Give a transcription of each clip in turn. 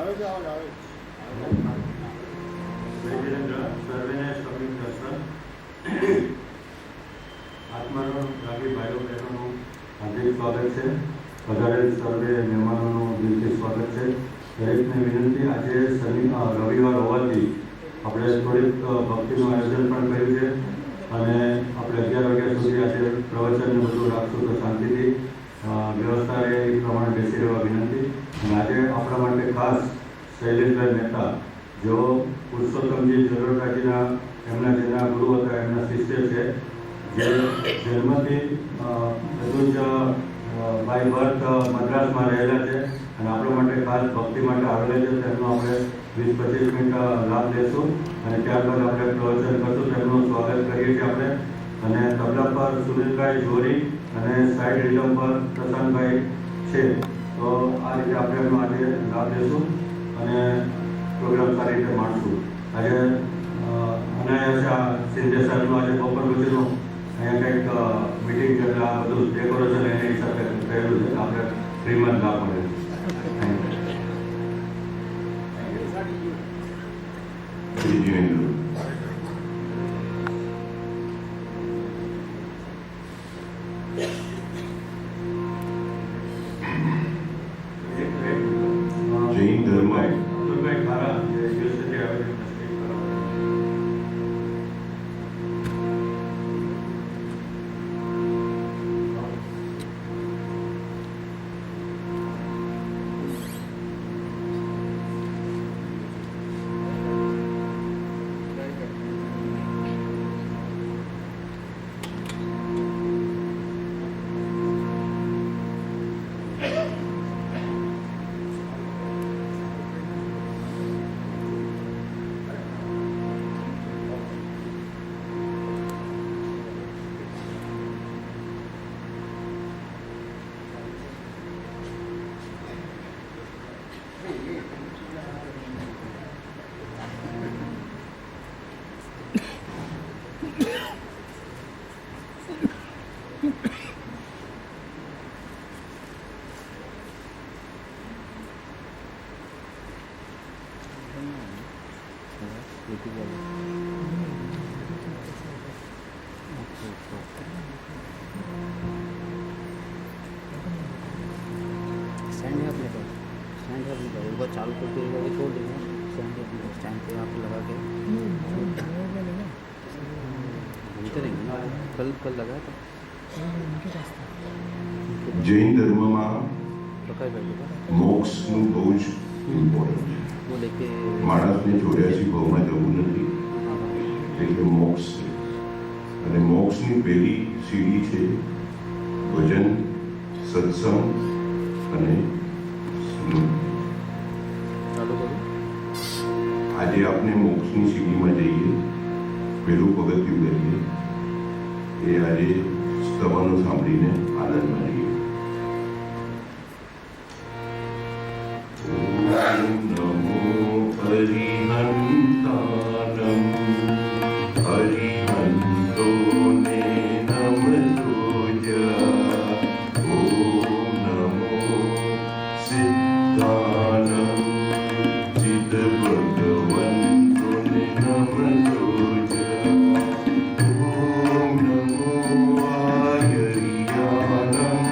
આત્મારામી ભાઈઓ બહેનોનું હાર્દિક સ્વાગત છે. વધારે સર્વે મહેમાનોનું દિલથી સ્વાગત છે. દરેકને વિનંતી, આજે રવિવાર હોવાથી આપણે થોડીક ભક્તિનું આયોજન પણ કર્યું છે અને આપણે 11 વાગ્યા સુધી આજે પ્રવચનને બધું રાખશું તો શાંતિથી વ્યવસ્થા એ પ્રમાણે બેસી રહેવા વિનંતી. અને આજે આપણા માટે ખાસ શૈલેષભાઈ મહેતા, જેઓ પુરુષોત્તમજી ઝવેરકાજીના જેના ગુરુ હતા, એમના શિષ્ય છે, જે જન્મથી બધું જ બાય બર્થ મદ્રાસમાં રહેલા છે અને આપણા માટે ખાસ ભક્તિ માટે આવેલા છે. તેમનો આપણે 20-25 મિનિટ લાભ લેશું અને ત્યારબાદ આપણે પ્રવચન કરશું. તેમનું સ્વાગત કરીએ છીએ આપણે. અને તબલા પર સુનિલભાઈ જોરી અને સાઈડ રીલમ પર પ્રશાંતભાઈ છે. તો આ રીતે આપણે એમનો આજે લાભ લેશું અને પ્રોગ્રામ સારી રીતે માણશું. આજે અનાયાસ સિંધે સાહેબનું આજે બપોર પછીનું અહીંયા કંઈક મિટિંગ છે, આ બધું ડેકોરેશન એની હિસાબે કરેલું છે. આપણે ફ્રીમાં જ લાભ મળે. જૈન ધર્મ चालू करके छोड़ देंगे. स्टैंड पे आप लगा के घूमते रहेंगे ना. कल लगा था. જૈન ધર્મમાં प्रकाश भाई का મોક્ષનું બહુ જ ઇમ્પોર્ટન્ટ છે. वो लेके માણસને 84 ભાવમાં જવું નથી, એટલે મોક્ષ છે. અને મોક્ષની પહેલી સીડી છે ભજન, સત્સંગ અને સ્મૃતિ. चालू करो. આજે આપણે મોક્ષની સીડીમાં જઈએ, પહેલું પગથિયું કરીએ. એ આજે સ્તવનો સાંભળીને આનંદ માણીએ. ઓમ નમો હરિહંતાનમ હરિહંતોને નમતો જ. ઓમ નમો સિદ્ધાનમ સિદ્ધ ભગવંતોને નમતો જ. ઓમ નમો આયર્યાનમ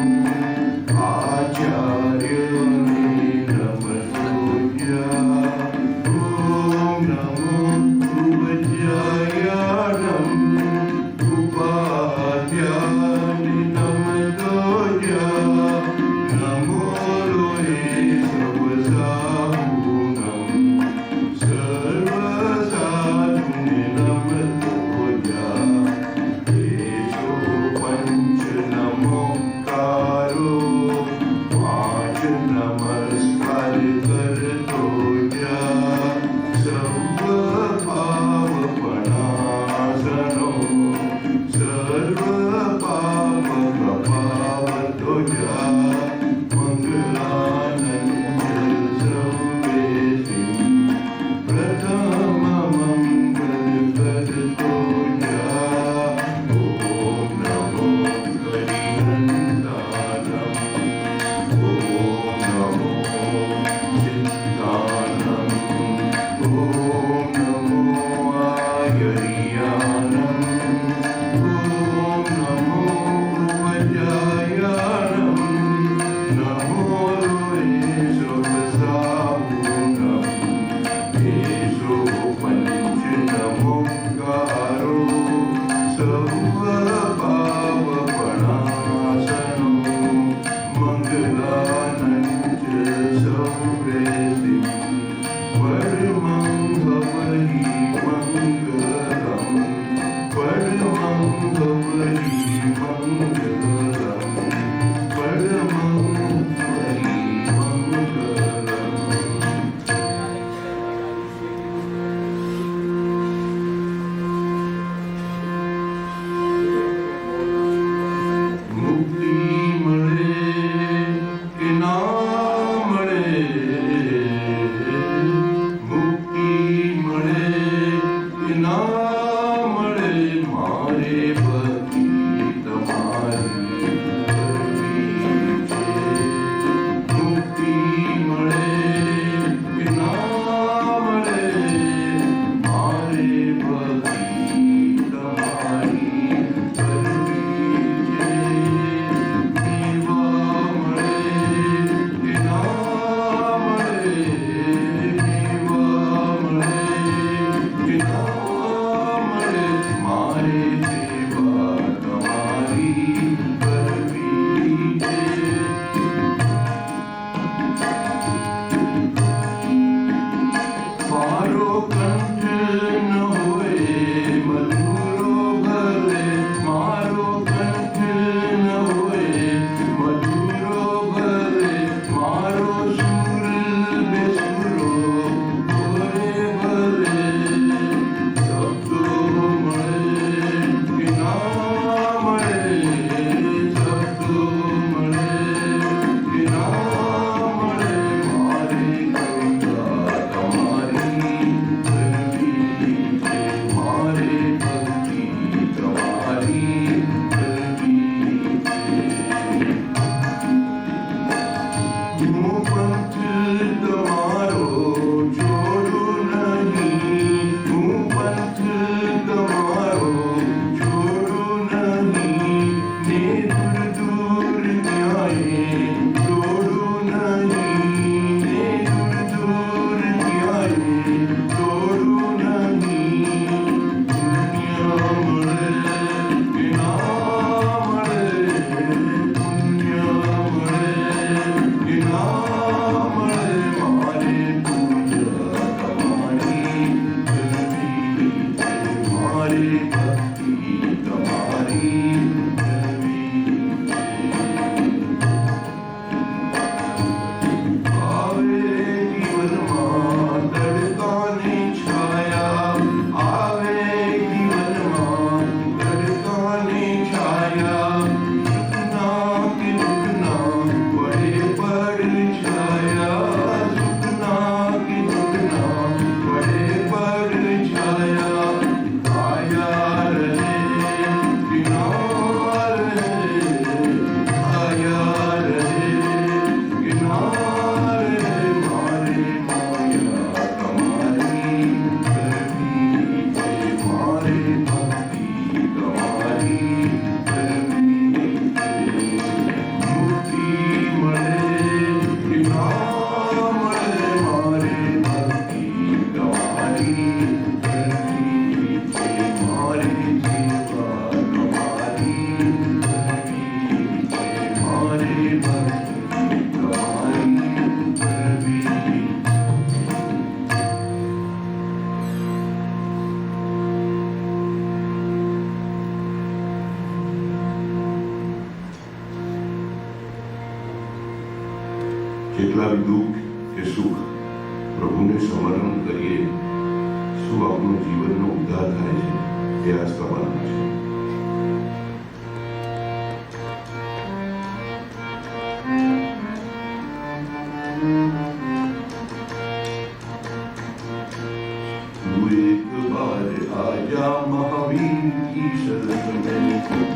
કેટલા બી દુઃખ કે સુખ પ્રભુને સમર્પણ કરીએ શું આપણું જીવનનો ઉદ્ધાર થાય છે એ આ સવાલ છે. तू एक बार आजा महावीर की शरण में,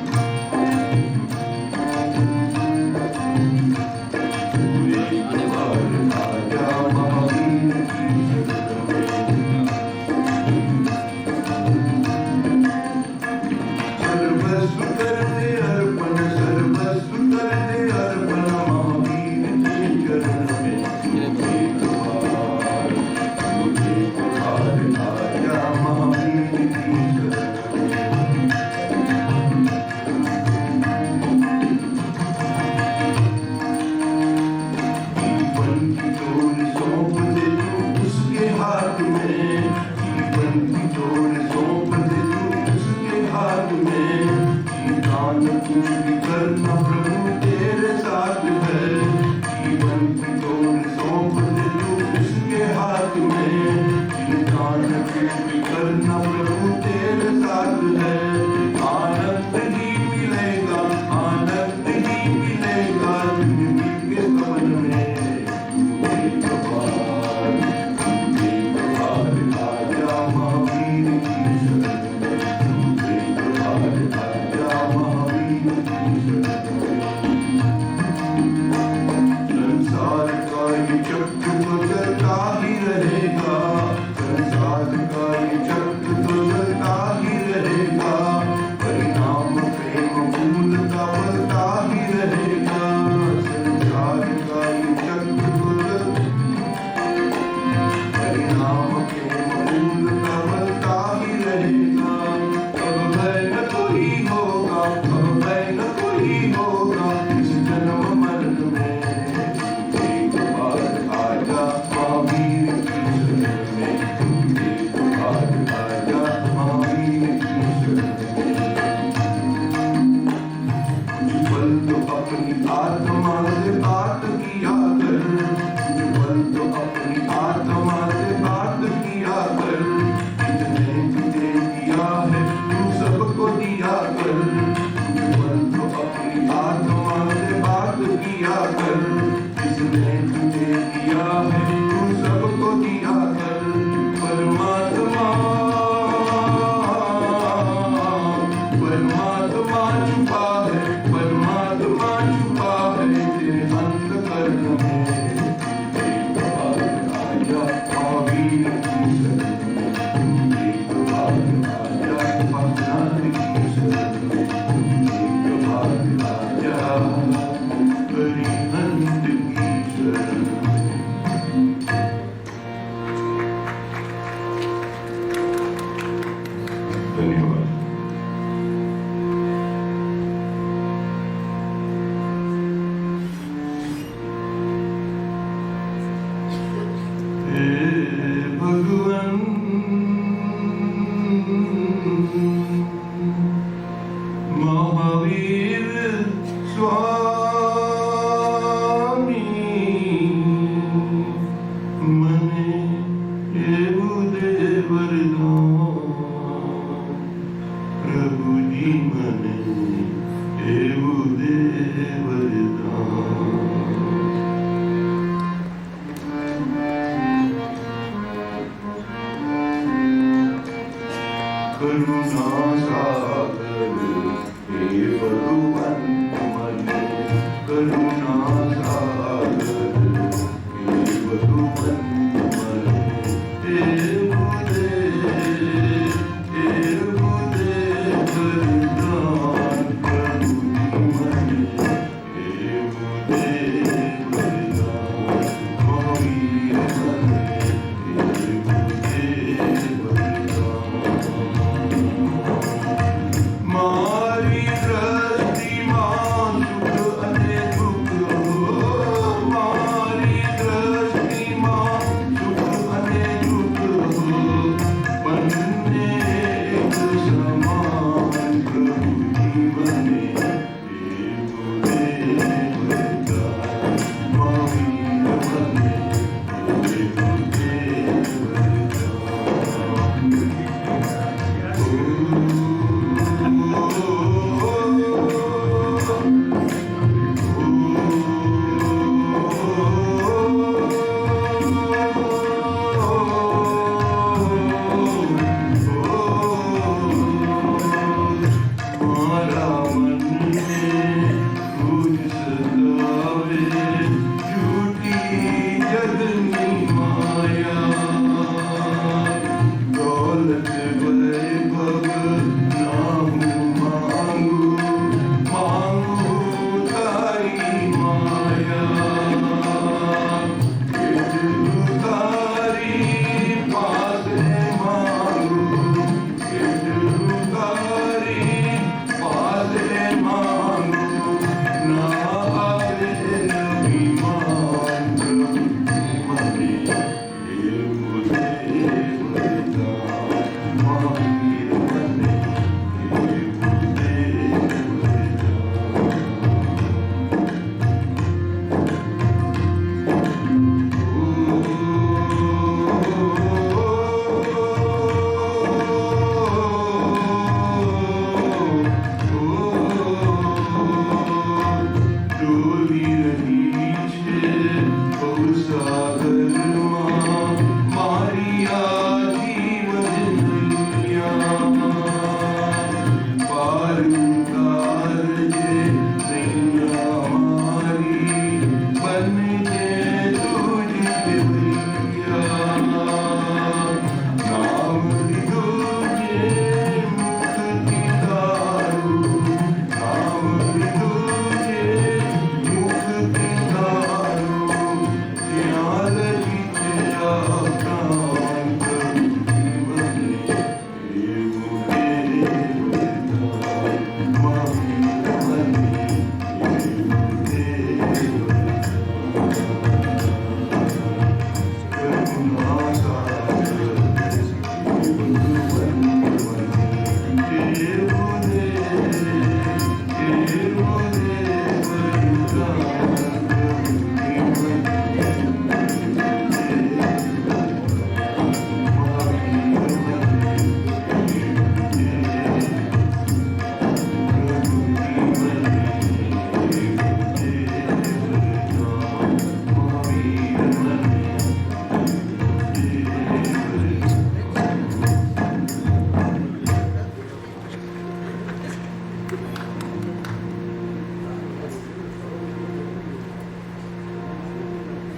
दान भी करना प्रभु तेरे साथ है, जीवन की डोर सौंप दे तू उसके हाथ में, दान भी करना प्रभु तेरे साथ है, आनंद ही मिलेगा, आनंद ही मिलेगा जिंदगी के सफर में। एक बार आजा महावीर की शरण, एक बार आजा महावीर की शरण। संसार का ये चक्र तो चलता ही रहेगा, संसार का ये चक्र तो चलता ही रहेगा, परिणाम प्रेम फूल का बढ़ता ही रहेगा, संसार का ये चक्र तो परिणाम प्रेम फूल का बढ़ता ही रहेगा। अब भय न कोई होगा, अब भय न कोई होगा इस जन्म मरण में, एक बार आजा महावीर की शरण में, एक बार आजा महावीर की शरण में। कुछ पल तो अपनी आत्मा से बात किया कर, कुछ पल तो अपनी आत्मा से बात किया कर, जितने तुझे दिया है तू सबको दिया कर, कुछ पल तो अपनी आत्मा से बात किया कर, जिसने तुझे दिया है तू सबको दिया कर। परमात्मा परमात्मा छुपा है, परमात्मा छुपा है तेरे अंतःकरण में, एक बार आजा महावीर की शरण में, एक बार आजा भगवान की शरण में, एक बार आजा हरिहंत की शरण में। धन्यवाद। हे भगवन महावीर स्वामी, मने एवं दे वरदान, प्रभु जी मने एवं दे वरदान। करुणा सागर हे भगवन मने, करुणा सागर हे भगवन मने, एवं दे वरदान।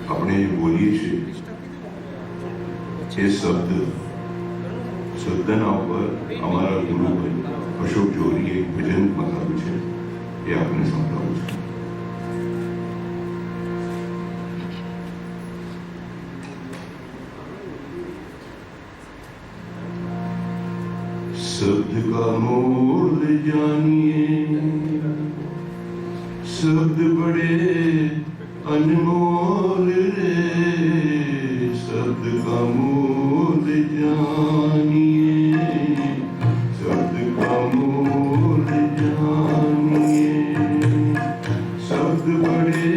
આપણે બોલીએ છીએ એ શબ્દના ઉપર અમારા ગુરુભાઈ અશોક જોરીએ એક ભજન બનાવ્યું છે, એ આપને સંભળાવું છું. शब्द का मोल जानिए, शब्द बड़े अनमोल रे, शब्द का मोल जानिए, शब्द का मोल जानिए, शब्द बड़े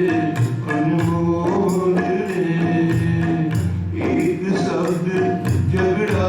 अनमोल रे, एक शब्द झगड़ा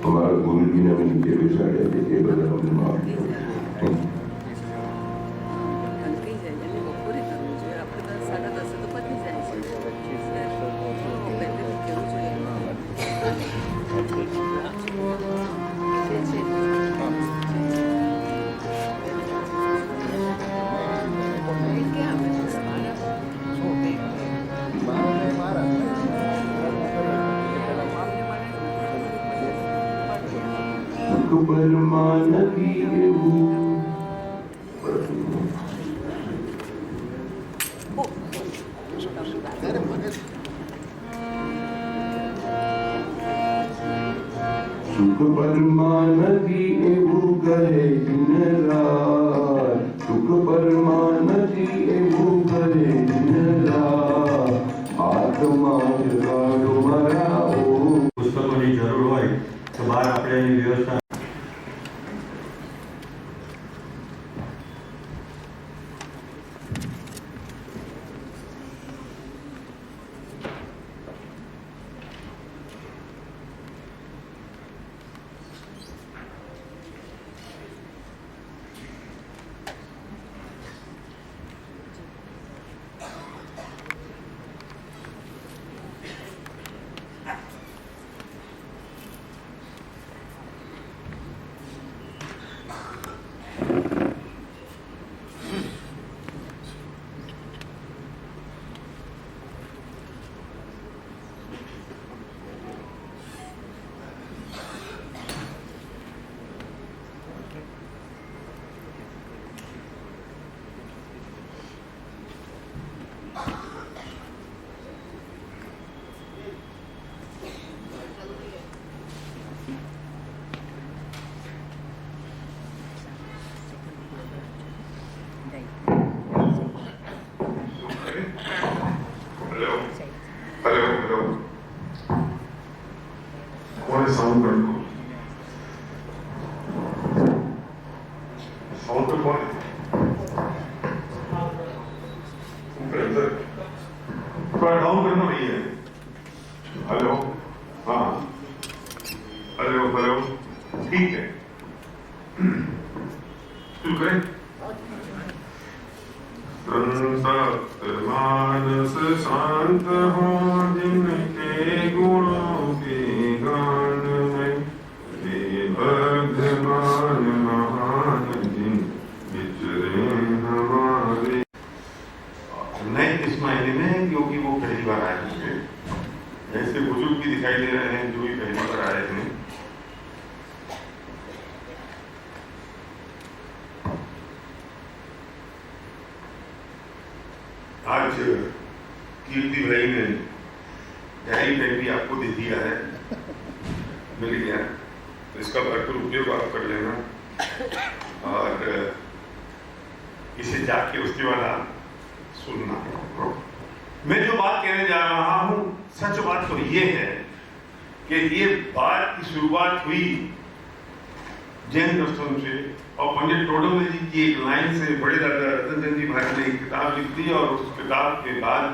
हमारे गुरु जी ने हमें नीचे बिछाया देखिए बदल हमने माफ परमानवी सुख परमानदी एवं करे दिन रात सुख परमानदी एवं करे दिन रात आत्मा जगाड़ो मराओ પુસ્તકોની જરૂર હોય તો બહાર આપણે એની વ્યવસ્થા हेलो कौन है साउंड पर कौन है ऊपर थोड़ा डाउन करना भैया हेलो हाँ हेलो ठीक है शुरू करें मानस शांत हो जिनके गुणों के गान में बद्धमान महान जिन विचरे हमारे नए इस महीने में क्योंकि वो पहली बार आए हैं ऐसे बुजुर्ग भी दिखाई दे रहे हैं जो भी पहली बार आए हैं आज कीर्ति भाई ने डायरी पेन भी आपको दे दिया है मिल गया तो इसका भरपूर उपयोग आप कर लेना और इसे जाके उसके बाद आप सुनना। मैं जो बात कहने जा रहा हूं सच बात तो ये है कि ये बात की शुरुआत हुई जैन दर्शन से, और पंडित टोडरमल जी की एक लाइन से बड़े दादा रतन चंद जी भाटी ने एक किताब लिख दी, और उस किताब के बाद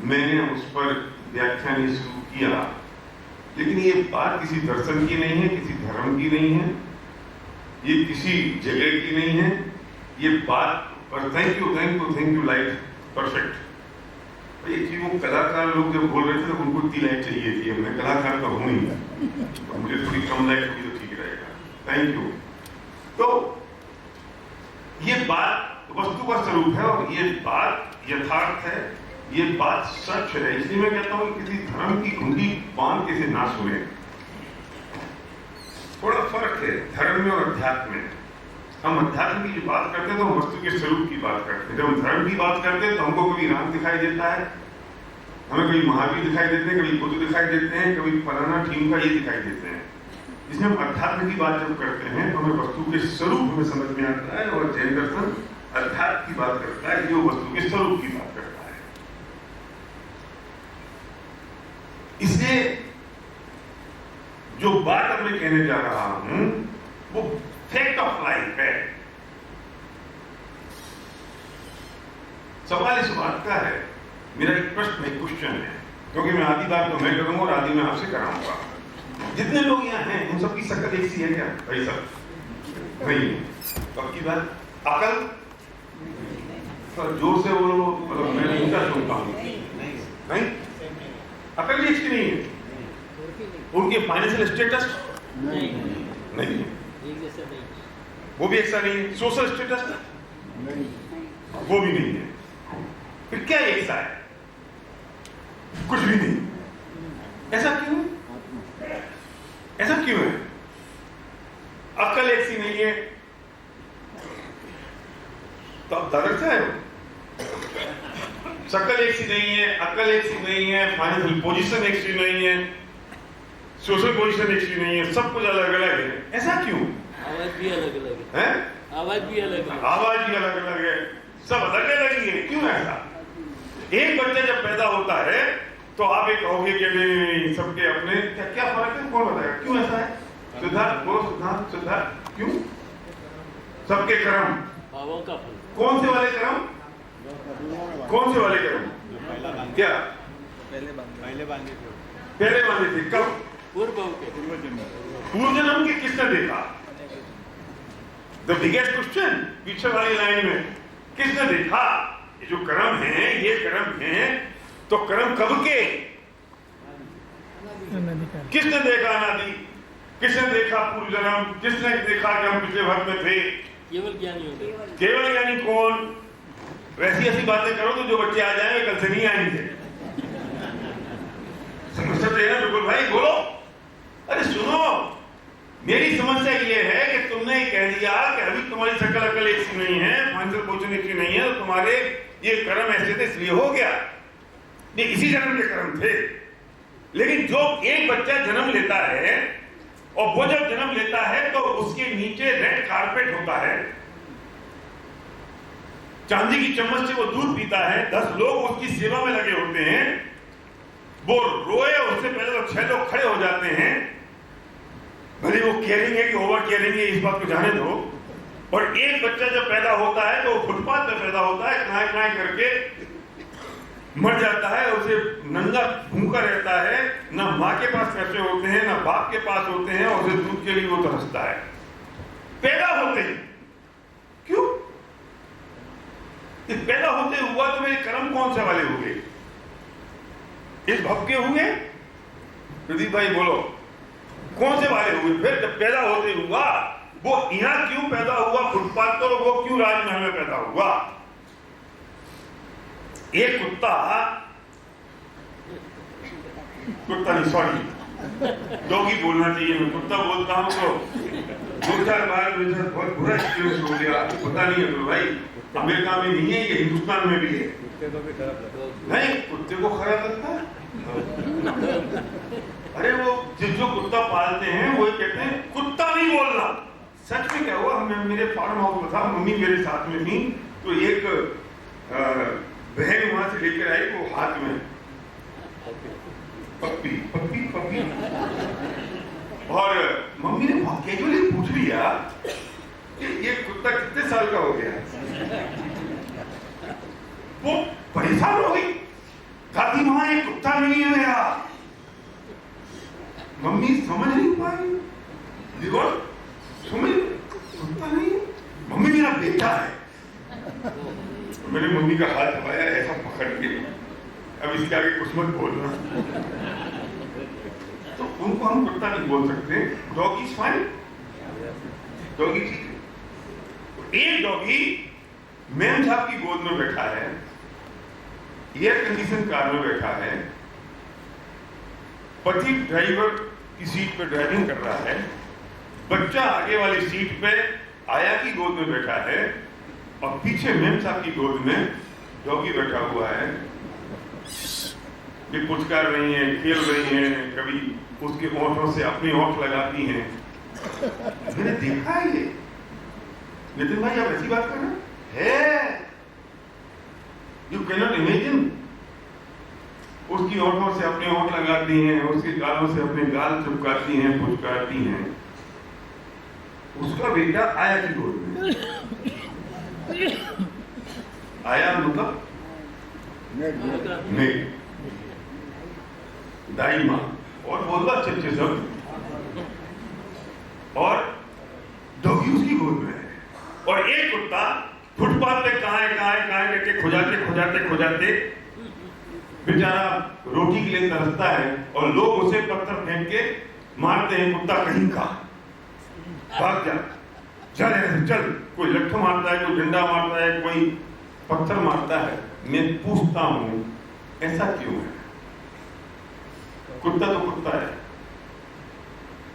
मैंने उस पर व्याख्यान शुरू किया। लेकिन ये बात किसी दर्शन की नहीं है, किसी धर्म की नहीं है, ये किसी जगह की नहीं है, ये बात, और थैंक यू लाइफ परफेक्ट। वो कलाकार लोग जब बोल रहे थे तो उनको इतनी लाइट चाहिए थी, मैं कलाकार तो हूं ही, मुझे थोड़ी कम लाइट होगी तो ठीक रहेगा। Thank you. तो ये बात वस्तु का स्वरूप है, और ये बात यथार्थ है, ये बात सच है। इसलिए मैं कहता हूं कि किसी धर्म की घुंडी बांध के से ना सुने। थोड़ा फर्क है धर्म में और अध्यात्म में। हम अध्यात्म की जो बात करते हैं तो हम वस्तु के स्वरूप की बात करते हैं। जब हम धर्म की बात करते हैं तो हमको कभी राम दिखाई देता है, हमें कभी महावीर दिखाई देते हैं, कभी बुद्ध दिखाई देते हैं, कभी फलाना टीम का ये दिखाई देते हैं। इसमें हम अध्यात्म की बात जब करते हैं तो हमें वस्तु के स्वरूप हमें समझ में आता है, और जैन दर्शन अध्यात्म की बात करता है जो वस्तु के स्वरूप की बात करता है। इसलिए जो बात अब मैं कहने जा रहा हूं वो फैक्ट ऑफ लाइफ है। सवाल इस बात का है, मेरा एक प्रश्न है, क्वेश्चन है, क्योंकि मैं आधी बात तो मैं करूंगा और आधी मैं आपसे कराऊंगा। जितने लोग यहाँ हैं उन सबकी शक्ल एक सी है क्या? भाई सब नहीं। पक्की बात? अकल जोर से बोलो, मतलब मैं उनका सुनता हूँ। नहीं, अकल भी इसकी नहीं है। उनके फाइनेंशियल स्टेटस नहीं, वो भी ऐसा नहीं है। सोशल स्टेटस वो भी नहीं है। फिर क्या ऐसा है? कुछ भी नहीं। ऐसा क्यों? ऐसा क्यों है? अकल एक सी नहीं है तो अब दादा क्या है? शकल एक सी नहीं है, अकल एक सी नहीं है, फाइनेंशियल पोजीशन एक सी नहीं है, सोशल पोजीशन एक सी नहीं है, सब कुछ अलग अलग है। ऐसा क्यों? आवाज भी अलग अलग है, आवाज भी अलग है, आवाज भी अलग अलग है, सब अलग अलग ही है। क्यों ऐसा? एक बच्चा जब पैदा होता है तो आप एक कहोगे कि नहीं सबके अपने, क्या फर्क है? कौन बताएगा क्यों ऐसा है? सिद्धार्थ बोलो, सिद्धार्थ क्यों? सबके कर्म, भावों का फल। कौन से वाले कर्म? कौन से वाले कर्म? क्या पहले बांधे थे? कब? पूर्व जन्म के किसने देखा? द बिगेस्ट क्वेश्चन पीछे वाली लाइन में, किसने देखा? ये जो कर्म है, ये कर्म है, तो कर्म कब के? किसने देखा अनादि? किसने देखा पूर्व जन्म? किसने देखा कि हम पिछले भक्त में थे? केवल ज्ञानी होते। केवल ज्ञानी कौन? वैसी ऐसी बातें करो तो जो बच्चे आ जाएंगे कल से नहीं आएंगे। समझ सकते हैं ना? बिल्कुल भाई बोलो। अरे सुनो, मेरी समस्या ये है कि तुमने कह दिया कि अभी तुम्हारी शक्ल अकल एक सी नहीं है, फाइनेंशियल पोजीशन एक सी नहीं है, तो तुम्हारे ये कर्म ऐसे थे इसलिए हो गया। ये इसी जन्म के कर्म थे। लेकिन जो एक बच्चा जन्म लेता है और वो जब जन्म लेता है तो उसके नीचे रेड कारपेट होता है, चांदी की चम्मच से वो दूध पीता है, 10 लोग उसकी सेवा में लगे होते हैं, वो रोए उससे पहले तो 6 लोग खड़े हो जाते हैं, भले वो केयरिंग है कि ओवर केयरिंग है इस बात को जाने दो। और एक बच्चा जब पैदा होता है तो वो फुटपाथ पे पैदा होता है, कनाए कनाए करके मर जाता है, उसे नंगा भूखा रहता है, ना माँ के पास पैसे होते हैं ना बाप के पास होते हैं, और उसे दूध के लिए वो तरसता है पैदा होते हैं। क्यों? पैदा होते हुआ तो मेरे कर्म कौन से वाले हुए? इस भव के हुए? प्रदीप भाई बोलो, कौन से वाले हुए? फिर जब पैदा होते हुआ वो यहां क्यों पैदा हुआ फुटपाथ पर? वो क्यों राजमहल में पैदा हुआ? एक कुत्ता नहीं, सॉरी डॉगी बोलना चाहिए, मैं कुत्ता बोलता हूं तो 2-4 बार मुझे बहुत बुरा एक्सपीरियंस हो गया। पता नहीं है भाई, अमेरिका में नहीं है, ये हिंदुस्तान में भी है। नहीं, कुत्ते को खराब लगता है। अरे वो जो कुत्ता पालते हैं वो कहते हैं कुत्ता नहीं बोलना। सच में क्या हुआ, मेरे फार्म हाउस में था, मम्मी मेरे साथ में थी, तो एक बहन वहां से लेकर आई, वो हाथ में पप्पी पप्पी पप्पी। और मम्मी ने बहुत कैजुअली पूछ लिया कि ये कुत्ता कितने साल का हो गया। वो परेशान हो गई, कहती मां ये कुत्ता नहीं है मेरा। मम्मी समझ नहीं पाई, देखो समझ कुत्ता नहीं है, मम्मी मेरा बेटा है। मैंने मम्मी का हाथ दबाया ऐसा पकड़ के, अब इसके आगे कुछ मत बोलना। तो उनको हम कुत्ता नहीं बोल सकते, डॉगी इज फाइन, डॉगी ठीक है। एक डॉगी मैम साहब की गोद में बैठा है, एयर कंडीशन कार में बैठा है, पति ड्राइवर की सीट पे ड्राइविंग कर रहा है, बच्चा आगे वाली सीट पे आया की गोद में बैठा है और पीछे मैम साहब की गोद में डॉगी बैठा हुआ है। ये पुचकार रही है, खेल रही है, कभी उसके होठों से अपने होठ लगाती हैं। मैंने देखा है ये। नितिन भाई आप ऐसी बात कर रहे हैं? You can not imagine. उसकी होठों से अपने होठ लगाती हैं, उसके गालों से अपने गाल चिपकाती हैं, पुचकारती हैं। उसका बेटा आया की गोद में। आया मतलब मेघ, दाई माँ और बहुत अच्छे सब, और डॉगी उसकी गोद में है। और एक कुत्ता फुटपाथ पे कहाँ है करके खुजाते बेचारा रोटी के लिए तरसता है और लोग उसे पत्थर फेंक के मारते हैं। कुत्ता कहीं का भाग जा, चल, कोई लट्ठू मारता है, कोई डंडा मारता है, कोई पत्थर मारता है। मैं पूछता हूं ऐसा क्यों है? कुत्ता तो कुत्ता है।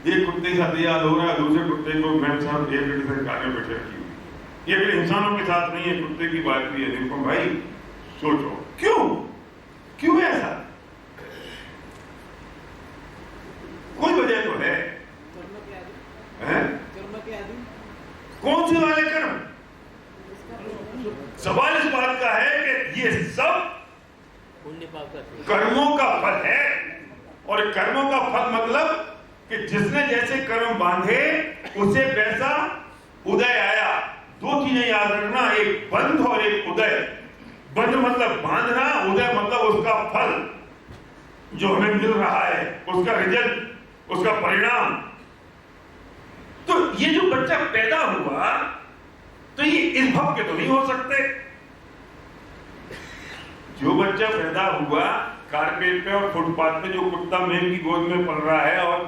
एक कुत्ते के साथ याद हो रहा है, दूसरे कुत्ते को मैम साहब एयर कंडीशन कार में बैठे रखी हुई। ये फिर इंसानों के साथ नहीं है, कुत्ते की बात भी है। देखो भाई सोचो क्यों है ऐसा? कोई वजह तो है। कौन से वाले कर्म? सवाल इस बात का है कि ये सब कर्मों का फल है। और कर्मों का फल मतलब कि जिसने जैसे कर्म बांधे उसे वैसा उदय आया। दो चीजें याद रखना, एक बंध और एक उदय। बंध मतलब बांधना, उदय मतलब उसका फल जो हमें मिल रहा है, उसका रिजल्ट, उसका परिणाम। तो ये जो बच्चा पैदा हुआ तो ये इस भव के तो नहीं हो सकते। जो बच्चा पैदा हुआ कारपेट पे और फुटपाथ पे, जो कुत्ता मैम की गोद में पल रहा है और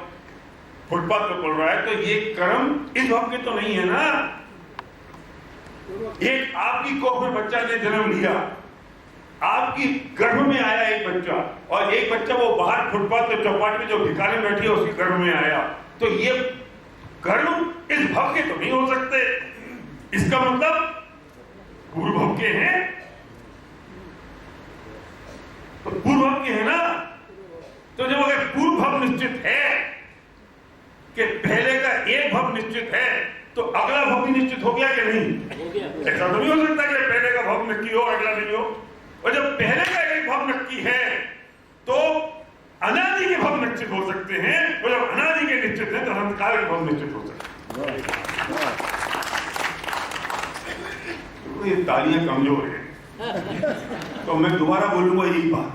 फुटपाथ पे पल रहा है, तो ये कर्म इस भव के तो नहीं है ना। एक आपकी कोख में बच्चा ने जन्म लिया, आपकी गर्भ में आया एक बच्चा, और एक बच्चा वो बाहर फुटपाथ पे चौपाट में जो भिखारी बैठी है उसके गर्भ में आया। तो ये कर्म इस भव के तो नहीं हो सकते। इसका मतलब पूर्व भव के हैं, तो पूर्व भव के हैं ना। तो जब अगर पूर्व भव निश्चित है कि पहले का एक भव निश्चित है, तो अगला भव भी निश्चित हो गया कि नहीं? ऐसा तो नहीं हो सकता कि पहले का भव नक्की हो अगला नहीं हो। और जब पहले का एक भव नक्की है तो अनादि के भव निश्चित हो सकते हैं, और जब अनादि के निश्चित है तो अनंत काल के भव निश्चित हो सकते हैं। तो ये तालियां कमजोर है, तो मैं दोबारा बोलूंगा यही बात।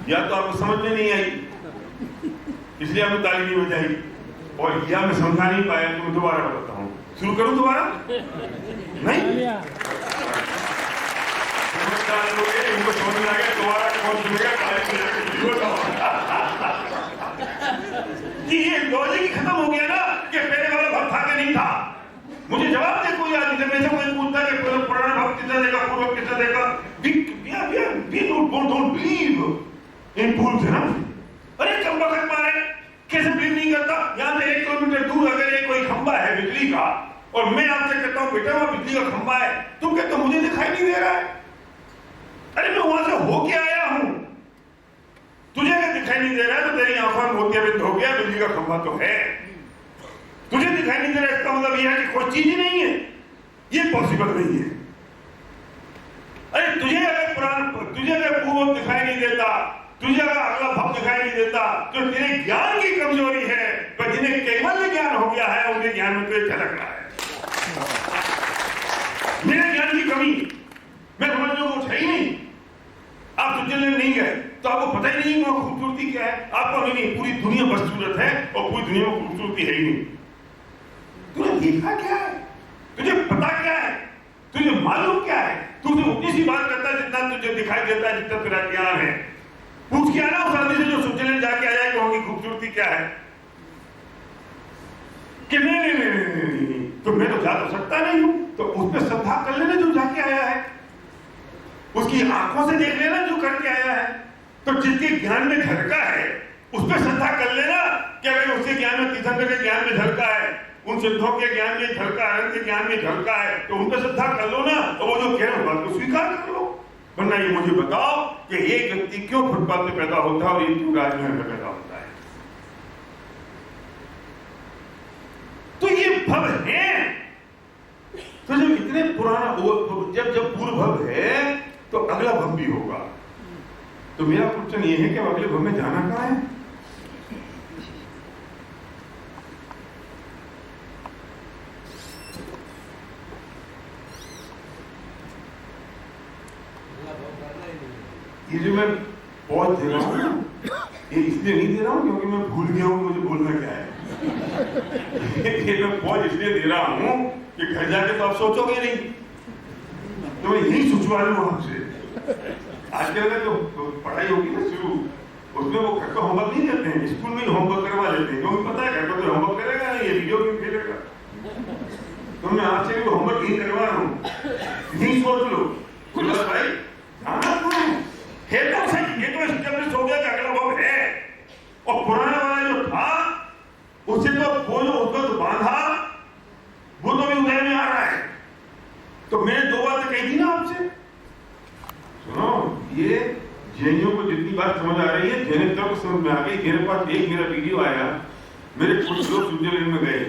या तो आपको समझ में नहीं आई इसलिए आपने ताली नहीं बजाई, और या मैं समझा नहीं पाया तो मैं दोबारा बताता हूँ। शुरू करूं दोबारा? नहीं, इनको समझ में आ गया, दोबारा कौन सुनेगा? ये लॉजिक ही खत्म हो गया ना कि पहले वाला भक्त था कि नहीं था। मुझे जवाब दे कोई आदमी, जब ऐसे कोई पूछता है कि पुराना भक्त कितना देगा, पूर्व कितना देगा, डोंट बिलीव इन फूल्स है ना। अरे कम वक्त मारे, कैसे बिलीव नहीं करता? यहाँ से 1 किलोमीटर दूर अगर एक कोई खंबा है बिजली का, और मैं आपसे कहता हूँ बेटा वहां बिजली का खंबा है, तुम कहते हो मुझे दिखाई नहीं दे रहा है। अरे मैं वहां से होके आया हूं, तुझे अगर दिखाई नहीं दे रहा है तो तेरी आंखों में मोतियाबिंद हो गया, बिजली का खंबा तो है। तुझे दिखाई नहीं दे रहा, इसका मतलब यह है कि कोई चीज ही नहीं है, ये पॉसिबल नहीं है। अरे तुझे अगर पूर्व दिखाई नहीं देता तुझे अगर अगला भक्त दिखाई नहीं देता तो तेरे ज्ञान की कमजोरी है, पर जिन्हें कैवल्य ज्ञान हो गया है उनके ज्ञान में तुझे झलक रहा है। मेरे ज्ञान की कमी, मैं समझ लो कुछ है ही नहीं। आप स्विट्जरलैंड नहीं गए तो आपको पता ही नहीं वहां खूबसूरती क्या है। आपको नहीं, पूरी दुनिया बदसूरत है और पूरी दुनिया में खूबसूरती है ही नहीं। तूने देखा क्या है, तुझे पता क्या है, तुझे मालूम क्या है? तू उतनी सी बात करता है जितना तुझे दिखाई देता है, जितना तेरा ज्ञान है। पूछ के आना उस आदमी से जो स्विट्जरलैंड जाके आया कि वहां की खूबसूरती क्या है। कि नहीं, तो मैं तो जा तो सकता नहीं हूं, तो उस पर श्रद्धा कर लेना जो जाके आया है, उसकी आंखों से देख लेना जो करके आया है। तो जिसके ज्ञान में झलका है उस पर श्रद्धा कर लेना कि अगर उसके ज्ञान में, तीर्थंकर के ज्ञान में झलका है, उन सिद्धों के ज्ञान में झलका है, उनके ज्ञान में झलका है, तो उन पर श्रद्धा कर लो ना, और वो जो कह रहे बात को स्वीकार कर लो। वरना ये मुझे बताओ कि एक व्यक्ति क्यों फुटपाथ पे पैदा होता है और एक क्यों राजमहल में पैदा होता है? तो ये भव है। तो जब इतने पुराना, जब पूर्व भव है तो अगला भव भी होगा। तो मेरा क्वेश्चन ये है कि अगले भव में जाना कहां है? ये जो मैं पॉज दे रहा हूँ ये इसलिए नहीं दे रहा हूँ क्योंकि मैं भूल गया हूँ मुझे बोलना क्या है। ये मैं पॉज इसलिए दे रहा हूँ कि घर जाके तो आप सोचोगे नहीं, तो मैं यही सोचवा लूँ आपसे। आजकल का जो पढ़ाई होगी ना शुरू, उसमें वो घर का होमवर्क नहीं देते हैं, स्कूल में ही होमवर्क करवा लेते हैं, क्योंकि पता है घर पर तो होमवर्क करेगा नहीं, ये वीडियो गेम खेलेगा। तो मैं आपसे भी होमवर्क यही करवा रहा हूँ, यही सोच लो भाई जाना है तो सही। ये तो एस्टेब्लिश हो गया कि अगला भव है, और पुराना वाला जो था उससे तो वो जो उसको तो बांधा वो तो भी उदय में आ रहा है। तो मैंने दो बातें कही थी ना आपसे, सुनो, ये जैनियों को जितनी बात समझ आ रही है जैन तक समझ में आ गई। मेरे पास एक मेरा वीडियो आया, मेरे कुछ लोग स्विट्जरलैंड में गए,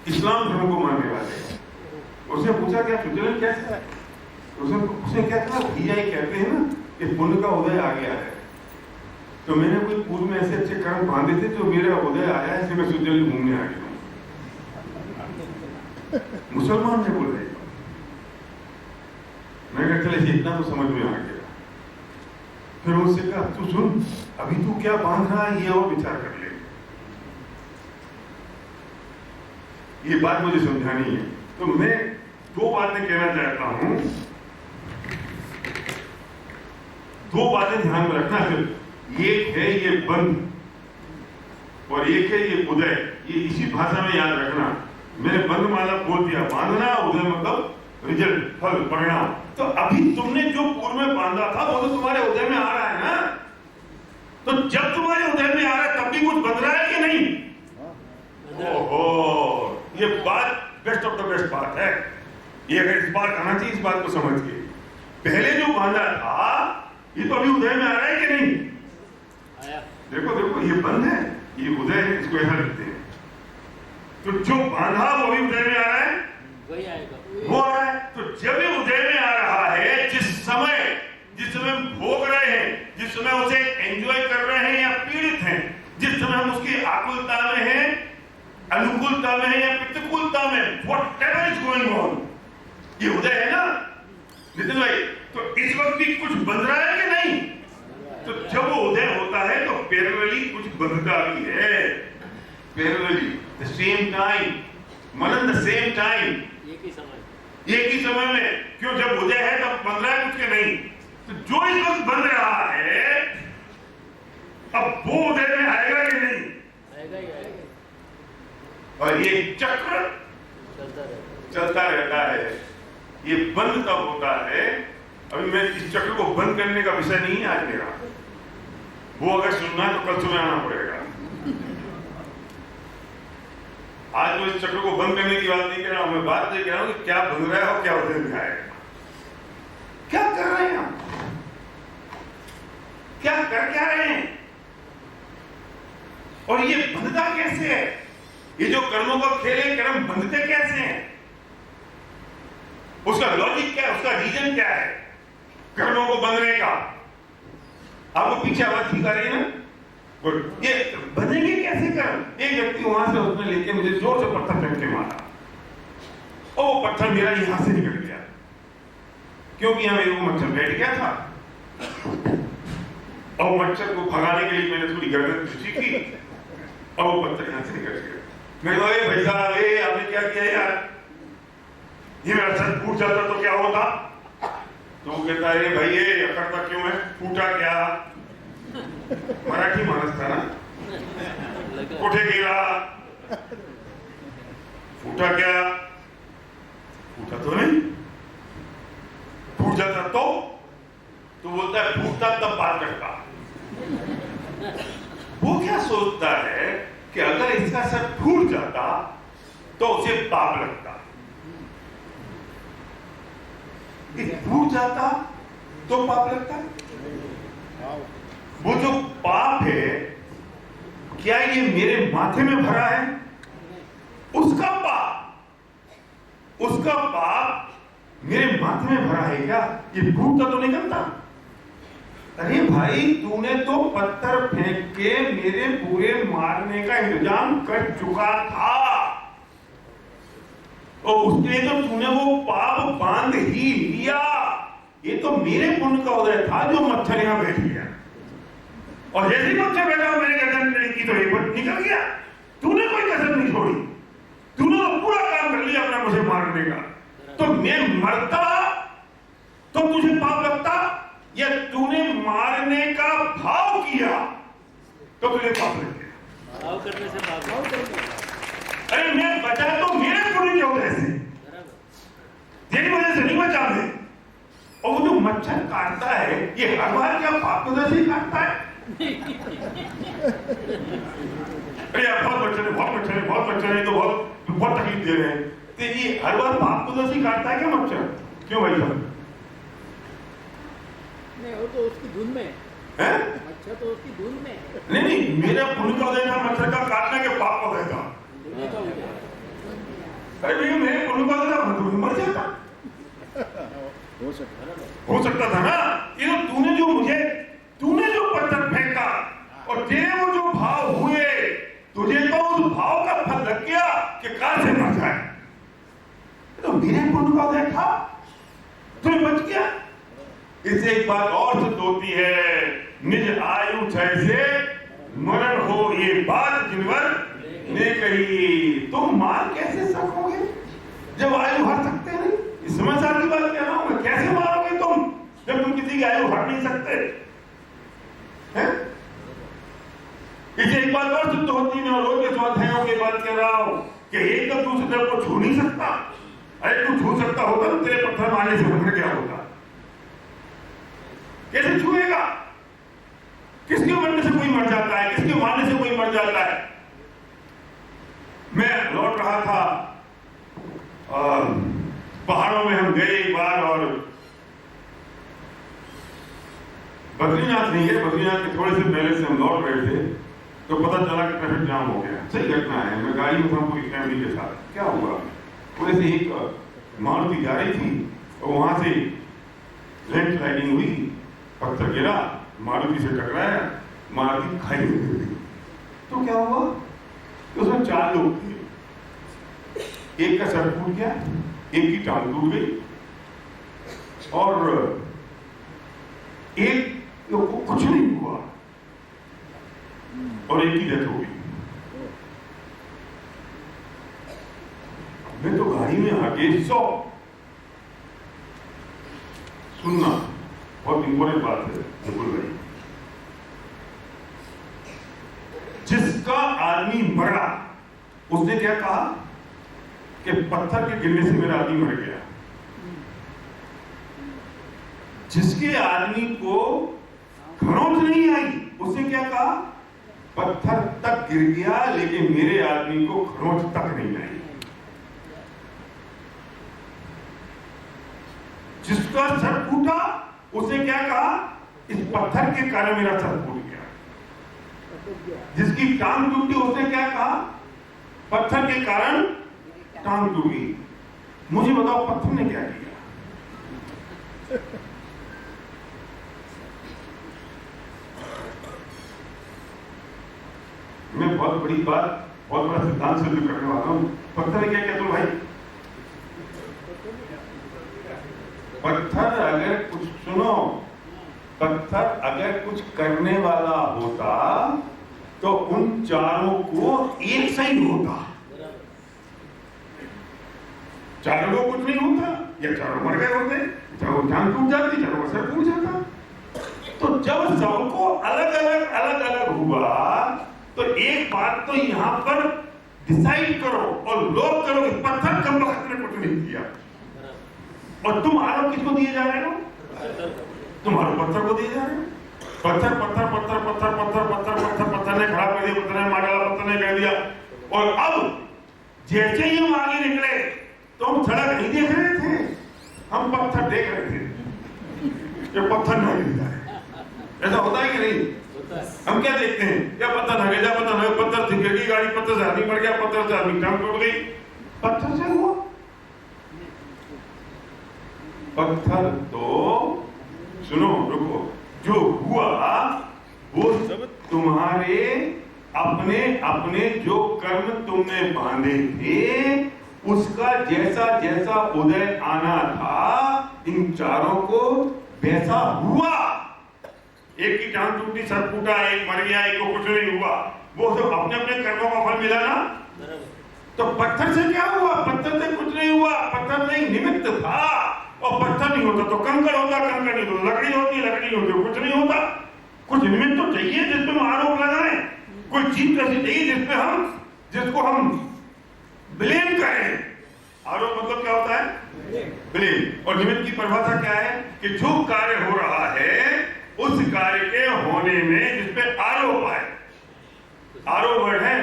इस्लाम धर्म को मानने वाले। उसने पूछा क्या स्विट्जरलैंड कैसा है? उसने क्या कहा, भैया ये कहते हैं ना कि पुण्य का उदय आ गया है। तो मैंने कोई पूर्व में ऐसे अच्छे कर्म बांधे थे जो मेरा उदय आया है, इसलिए मैं स्विट्जरलैंड घूमने आ गया हूँ। मुसलमान ने बोल रहे, मैं कहा चले इतना तो समझ में आ गया। फिर उससे कहा तू सुन, अभी तू क्या बांध रहा है ये और विचार कर ले, ये बात मुझे समझानी है। तो मैं दो बातें कहना चाहता हूं, दो बातें ध्यान में रखना है। एक है ये बंध और एक है ये उदय, ये इसी भाषा में याद रखना। मैंने बंध माला बोल दिया, बांधना, उदय मतलब रिजल्ट, फल, परिणाम। तो अभी तुमने जो पूर्व में बांधा था वो तो तुम्हारे उदय में आ रहा है ना। तो जब तुम्हारे उदय में आ रहा है तब भी कुछ बन रहा है कि नहीं? ओहो, ये बात बेस्ट ऑफ द बेस्ट बात है। ये अगर इस बार आना चाहिए, इस बात को समझ के, पहले जो बांधा था ये तो अभी उदय में आ रहा है कि नहीं? देखो देखो, ये बंद है, ये उदय है, इसको ऐसा लिखते हैं। तो जो बांधा वो भी उदय में आ रहा है, वही आएगा, वो आ रहा है। तो जब ये उदय में आ रहा है, जिस समय हम भोग रहे हैं, जिस समय उसे एंजॉय कर रहे हैं या पीड़ित हैं, जिस समय हम उसकी आकुलता में हैं, अनुकूलता में है या प्रतिकूलता में, व्हाटएवर इज गोइंग ऑन, ये उदय है ना नितिन भाई। तो इस वक्त भी कुछ बन रहा है कि नहीं? तो जब वो उदय होता है तो पैरेलली कुछ बंधता भी है, parallelly, the same time, Manan the same time, एक ही समय में। क्यों? जब उदय है तब बन रहा है कुछ के नहीं। तो जो इस वक्त बन रहा है अब वो उदय में आएगा कि नहीं? आएगा ही आएगा। और ये चक्र चलता रहता है। ये बंद तब होता है, अभी मैं इस चक्र को बंद करने का विषय नहीं है आज मेरा, वो अगर सुनना है तो कल सुबह आना पड़ेगा। आज तो इस चक्र को बंद करने की बात नहीं कर रहा हूं, मैं बात नहीं कर रहा हूं कि क्या बन रहा है और क्या उदय में आएगा। क्या कर रहे हैं हम, क्या कर क्या रहे हैं, और ये बंधता कैसे है? ये जो कर्मों का खेल है, कर्म बंधते कैसे हैं? उसका लॉजिक क्या है, उसका रीजन क्या है कर्मों को बंधने का? आपको पीछे आवाज ठीक आ रही है ना? गुड। ये बनेंगे कैसे कर? एक व्यक्ति वहां से उसने लेके मुझे जोर से पत्थर फेंक के मारा और वो पत्थर मेरा यहां से निकल गया, क्योंकि यहां मेरे को मच्छर बैठ गया था और मच्छर को भगाने के लिए मैंने थोड़ी गर्दन खींची की और वो पत्थर यहां से निकल गया। मैं कहा, भाई साहब आपने क्या किया यार, ये मेरा सर फूट जाता तो क्या होता? तो वो कहता है भाई ये अकड़ता क्यों है, फूटा क्या? मराठी मानस था ना, कुठे गेला, फूटा क्या? फूटा तो नहीं, फूट जाता तो बोलता है फूटता तब बात करता। वो क्या सोचता है कि अगर इसका सर फूट जाता तो उसे पाप लगता, फूट जाता तो पाप लगता। वो जो पाप है, क्या ये मेरे माथे में भरा है? उसका पाप मेरे माथे में भरा है क्या? ये फूटता तो निकलता। अरे भाई, तूने तो पत्थर फेंक के मेरे पूरे मारने का इंतजाम कर चुका था और उसके लिए तो तूने वो पाप बांध ही लिया। ये तो मेरे पुण्य का उदय था जो मच्छर यहां बैठ गया, और जैसे ही मच्छर बैठा मेरे गर्दन की तो ये निकल गया। तूने कोई कसर नहीं छोड़ी, तूने तो पूरा काम कर लिया अपना मुझे मारने का। तो मैं मरता तो तुझे पाप लगता, या तूने मारने का भाव किया तो तुझे पाप लग गया? भाव करने से पाप। अरे मैं बचा तो मेरे पुण्य के उदय से, तेरी वजह से नहीं बचा मैं। और वो जो मच्छर काटता है, ये हर बार क्या पाप वजह से ही काटता है? अरे यार बहुत मच्छर है तो बहुत तकलीफ दे रहे हैं, तो ये हर बार पाप वजह से ही काटता है क्या मच्छर? क्यों भाई साहब? नहीं, वो तो उसकी धुन में है, मच्छर तो उसकी धुन में। नहीं मेरा पुण्य का उदय था मच्छर का काटने के पाप का उदय था। अरे भैया मेरे पुण्य का उदय था, तो मर जाता। हो सकता था ना। ये तो तूने जो पत्थर फेंका और तेरे वो जो भाव हुए, तुझे तो उस भाव का फल लग गया कि कार से मर जाए। तो मेरे पुण्य का उदय था, तुम्हें बच गया। इससे एक बात और सिद्ध होती है, निज आयु जैसे मरण हो, ये बात जिनवर ने कही। तुम मार कैसे सकोगे जब आयु हर सकते नहीं? इस समझदार की बात कह रहा हूं मैं। कैसे मारोगे तुम जब तुम किसी की आयु हर नहीं सकते हैं? इससे एक बात और सिद्ध होती है, और रोज के स्वाध्यायों की बात कह रहा हूं कि एक तो दूसरे तरफ को छू नहीं सकता। अरे तू छू सकता होता तो तेरे पत्थर मारने से मर गया होता। कैसे छुएगा? किसके मरने से कोई मर जाता है, किसके मारने से कोई मर जाता है। मैं लौट रहा था, पहाड़ों में हम गए एक बार, और बद्रीनाथ नहीं है, बद्रीनाथ के थोड़े से पहले से हम लौट रहे थे तो पता चला कि ट्रैफिक जाम हो गया। सही घटना है। मैं गाड़ी में था पूरी फैमिली के साथ। क्या हुआ, पूरे से एक मारुति जा रही थी और वहां से लैंड स्लाइडिंग हुई, पत्थर गिरा, मारुति से टकराया, मारुति खाई में गिर गई। तो क्या हुआ, उसमें 4 लोग थे, एक का सर फूट गया, एक की टांग टूट गई और एक को कुछ नहीं हुआ और एक की डेथ हो गई। मैं तो गाड़ी में आके सुनना बहुत इंपॉर्टेंट बात है बिल्कुल भाई। जिसका आदमी मरा उसने क्या कहा कि पत्थर के गिरने से मेरा आदमी मर गया। जिसके आदमी को खरोंच नहीं आई उसने क्या कहा, पत्थर तक गिर गया लेकिन मेरे आदमी को खरोंच तक नहीं आई। जिसका सर फूटा उसने क्या कहा, इस पत्थर के कारण मेरा सर फूट गया। जिसकी टांग टूटी उसने क्या कहा, पत्थर के कारण टांग टूटी। मुझे बताओ पत्थर ने क्या किया? मैं बहुत बड़ी बात, बहुत बड़ा सिद्धांत सिद्ध करने वाला हूं। पत्थर क्या कहते हो भाई? पत्थर अगर कुछ, सुनो, पत्थर अगर कुछ करने वाला होता तो उन चारों को एक सही होता। चारों को कुछ नहीं होता, या चारों मर गए होते, चारों जान टूट जाती, चारों का सर टूट जाता। तो जब सबको अलग अलग हुआ तो एक बात तो यहां पर डिसाइड करो और लोग करो कि पत्थर कम वक्त में कुछ नहीं किया। और तुम आरोप किसको दिए जा रहे हो? तुम आरोप पत्थर को दिए जा रहे हो। पत्थर पत्थर पत्थर पत्थर पत्थर पत्थर पत्थर पत्थर ने खड़ा कर दिया, पत्थर ने मार डाला, पत्थर ने कह दिया। और अब जैसे ही हम आगे निकले तो हम सड़क नहीं देख रहे थे, हम पत्थर देख रहे थे। ये पत्थर ना गिर जाए, ऐसा होता है कि नहीं? हम क्या देखते हैं? या पत्थर ना गिर जाए, पत्थर ना, पत्थर से गिर गई गाड़ी, पत्थर से आदमी मर गया, पत्थर से आदमी टांग टूट गई, पत्थर से हुआ। पत्थर तो सुनो, रुको, जो हुआ वो सब तुम्हारे अपने अपने जो कर्म तुमने बांधे थे उसका जैसा जैसा उदय आना था इन चारों को वैसा हुआ। एक की टांग टूटी, सर फूटा, एक मर गया, एक को कुछ नहीं हुआ, वो सब अपने अपने कर्मों का फल मिला ना। तो पत्थर से क्या हुआ? पत्थर से कुछ नहीं हुआ, पत्थर से निमित्त था। और पत्थर नहीं होता तो कंकड़ होता, कंकड़ नहीं होता लकड़ी होती, लकड़ी होती कुछ नहीं होता। कुछ निमित्त तो चाहिए जिसपे हम आरोप लगाएं, कोई चीज ऐसी चाहिए जिसपे हम, जिसको हम ब्लेम करें। आरोप मतलब क्या होता है? ब्लेम। और निमित्त की परिभाषा क्या है? कि जो कार्य हो रहा है उस कार्य के होने में जिसपे आरोप आए। आरोप वर्ड है,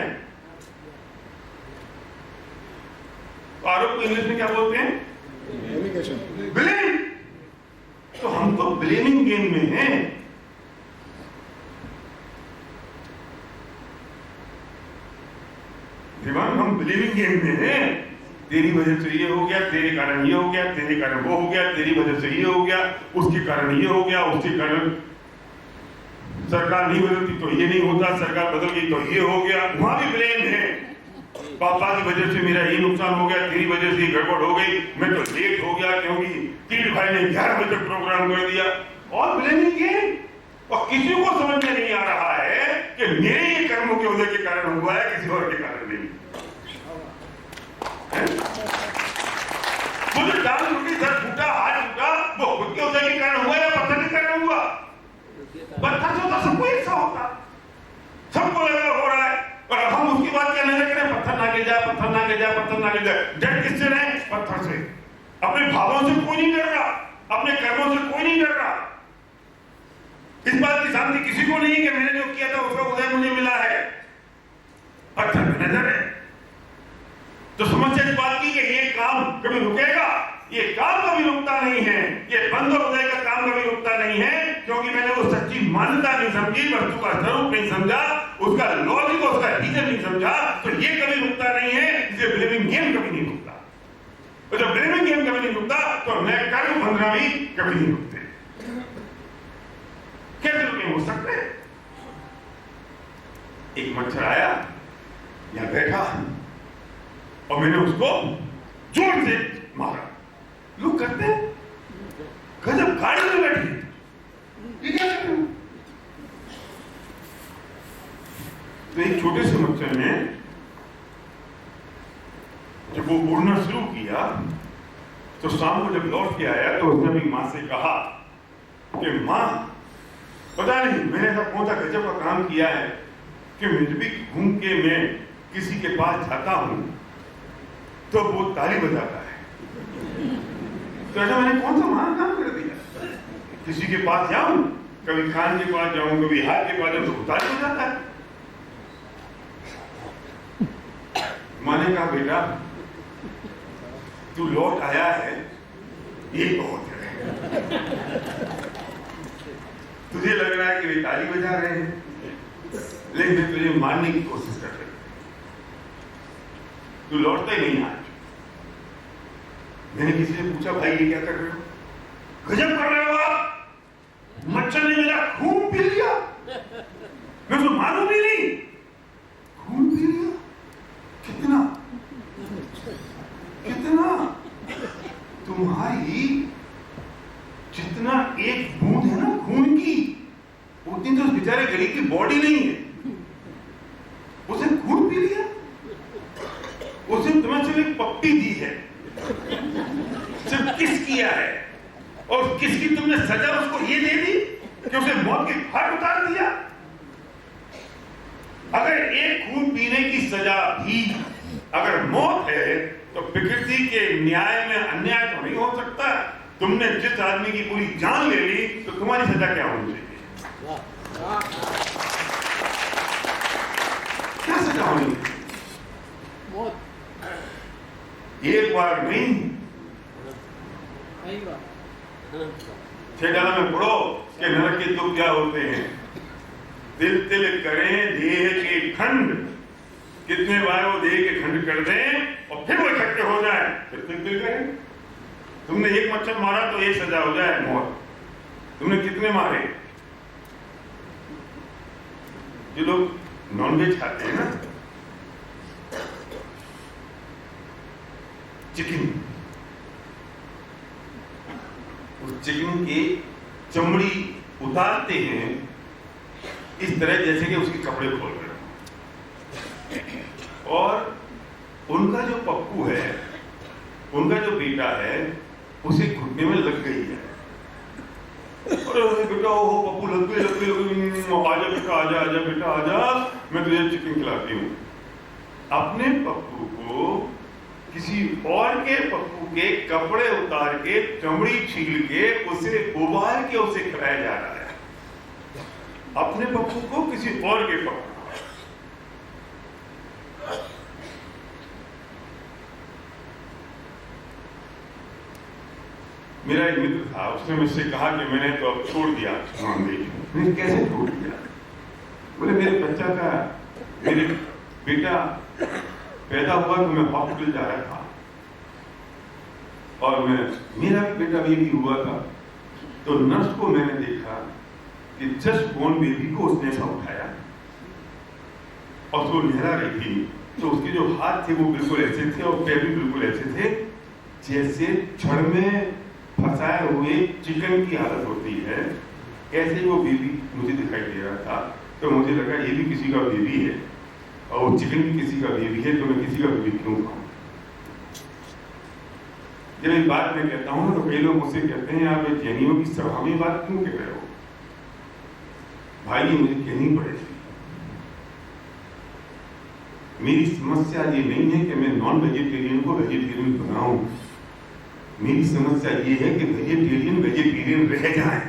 तो आरोप को इंग्लिश में क्या बोलते हैं? ब्लेम। तो हम तो ब्लेमिंग गेम में हैं। दीवान, हम ब्लेमिंग गेम में हैं। तेरी वजह से ये हो गया, तेरे कारण ये हो गया, तेरे कारण वो हो गया, तेरी वजह से ये हो गया, उसके कारण ये हो गया, उसके कारण सरकार नहीं बदलती तो ये नहीं होता, सरकार बदल गई तो ये हो गया। वहां भी ब्लेम है। पापा की वजह से मेरा ये नुकसान हो गया, तेरी वजह से गड़बड़ हो गई, मैं तो लेट हो गया क्योंकि तीन भाई ने 11 बजे तक प्रोग्राम कर दिया। और ब्लेमिंग गेम। और किसी को समझ में नहीं आ रहा है कि मेरे ये कर्मों के उदय के कारण हुआ है, किसी और के कारण नहीं। मुझे टांग टूटी, सर फूटा, हाथ टूटा, वो खुद के उदय के कारण हुआ या पत्थर के कारण हुआ? पत्थर से तो सबको एक सा होता, सबको लगा हो रहा है। और हम उसकी बात क्या नजर करें? पत्थर ना गिर जाए, पत्थर ना गिर जाए, पत्थर ना गिर जाए। डर किससे रहे? पत्थर से। अपने भावों से कोई नहीं डर रहा, अपने कर्मों से कोई नहीं डर रहा। इस बात की शांति किसी को नहीं कि मैंने जो किया था उसका उदय मुझे मिला है। पत्थर में नजर है। तो समस्या इस बात की कि ये काम कभी रुकेगा? ये काम कभी रुकता नहीं है। ये बंद और उदय का काम कभी रुकता नहीं है, क्योंकि मैंने वो सच्ची मान्यता नहीं समझी, वस्तु का स्वरूप नहीं समझा, उसका लॉजिक, उसका रीजन नहीं समझा। तो ये कभी रुकता नहीं है, इसलिए ब्लेमिंग गेम कभी नहीं रुकता। और जब ब्लेमिंग गेम कभी नहीं रुकता तो मैं कर्म बंधना भी कभी नहीं रुकते। कैसे रुके हो सकते? एक मच्छर आया, यहां बैठा और मैंने उसको जोर से मारा। लोग करते हैं, गजब गाड़ी में बैठे, ये क्या कर रहे हो? तो एक छोटे से मच्छर ने जब वो उड़ना शुरू किया तो शाम को जब लौट के आया तो उसने अपनी मां से कहा कि मां, पता नहीं मैंने ऐसा कौन सा गजब का काम किया है कि मुझे भी घूम के मैं किसी के पास जाता हूं तो वो ताली बजाता है। तो ऐसा मैंने कौन सा महान काम कर दिया? किसी के पास जाऊं, कभी खान के पास जाऊं, कभी हाथ के पास जाऊं तो ताली बजाता है। मैंने कहा बेटा तू लौट आया है, ये बहुत है। तुझे लग रहा है कि वे ताली बजा रहे हैं, लेकिन मैं तुझे मारने की कोशिश कर रही हूं। तू लौटता ही नहीं आज। मैंने किसी से पूछा भाई ये क्या कर रहे हो? गजब कर रहे हो आप, मच्छर ने मेरा खून पी लिया, मैं तो मालूम ही नहीं। नहीं है, उसे खून पी लिया, उसे तुम्हें सिर्फ एक पप्पी दी है, सिर्फ किस किया है, और किसकी तुमने सजा उसको ये दे दी कि उसे मौत के घाट उतार दिया। अगर एक खून पीने की सजा भी अगर मौत है तो प्रकृति के न्याय में अन्याय तो नहीं हो सकता। तुमने जिस आदमी की पूरी जान ले ली तो तुम्हारी सजा क्या होनी चाहिए? क्या सजा होनी? एक बार नहीं, छेडाला में पढ़ो कि नरक के दुख क्या होते हैं। तिल तिल करें देह के खंड, कितने बार वो देह के खंड कर दें और फिर वो इकट्ठे हो जाए, फिर तिल तिल करें। तुमने एक मच्छर मारा तो एक सजा हो जाए, मौत। तुमने कितने मारे? जो लोग नॉनवेज खाते हैं ना, चिकन, उस चिकन की चमड़ी उतारते हैं इस तरह जैसे कि उसके कपड़े खोल रहे हो, और उनका जो पप्पू है, उनका जो बेटा है, उसे घुटने में लग गई है। अरे बेटा, ओ पप्पू लग गई, आजा बेटा, आजा आजा बेटा आजा, मैं तुझे चिकन खिलाती हूँ। अपने पप्पू को किसी और के पप्पू के कपड़े उतार के, चमड़ी छील के, उसे उबाल के उसे खिलाया जा रहा है। अपने पप्पू को किसी और के पप्पू। मेरा एक मित्र था, उसने मुझसे कहा कि मैंने तो अब छोड़ दिया नॉनवेज। मैंने कैसे छोड़ दिया? बोले मेरे बच्चा का, मेरे बेटा पैदा हुआ तो मैं हॉस्पिटल जा रहा था, और मेरा बेटा बेबी हुआ था, तो नर्स को मैंने देखा कि जस्ट बोर्न बेबी को उसने ऐसा उठाया और वो लहरा रही थी, तो उसके जो हाथ थे वो बिल्कुल ऐसे थे और पैर भी बिल्कुल ऐसे थे जैसे छड़ में फंसाए हुए चिकन की हालत होती है। ऐसे वो बेबी मुझे दिखाई दे रहा था, तो मुझे लगा ये भी किसी का बेबी है और वो चिकन भी किसी का बेबी है, तो मैं किसी का बेबी क्यों खाऊं? जब एक बात मैं कहता हूं तो कई लोग मुझसे कहते हैं आप जैनियों की सभा में बात क्यों कह रहे हो? भाई ये मुझे कहनी पड़ेगी। मेरी समस्या ये नहीं है कि मैं नॉन वेजिटेरियन को वेजिटेरियन बनाऊं, मेरी समस्या ये है कि वेजिटेरियन रह जाए।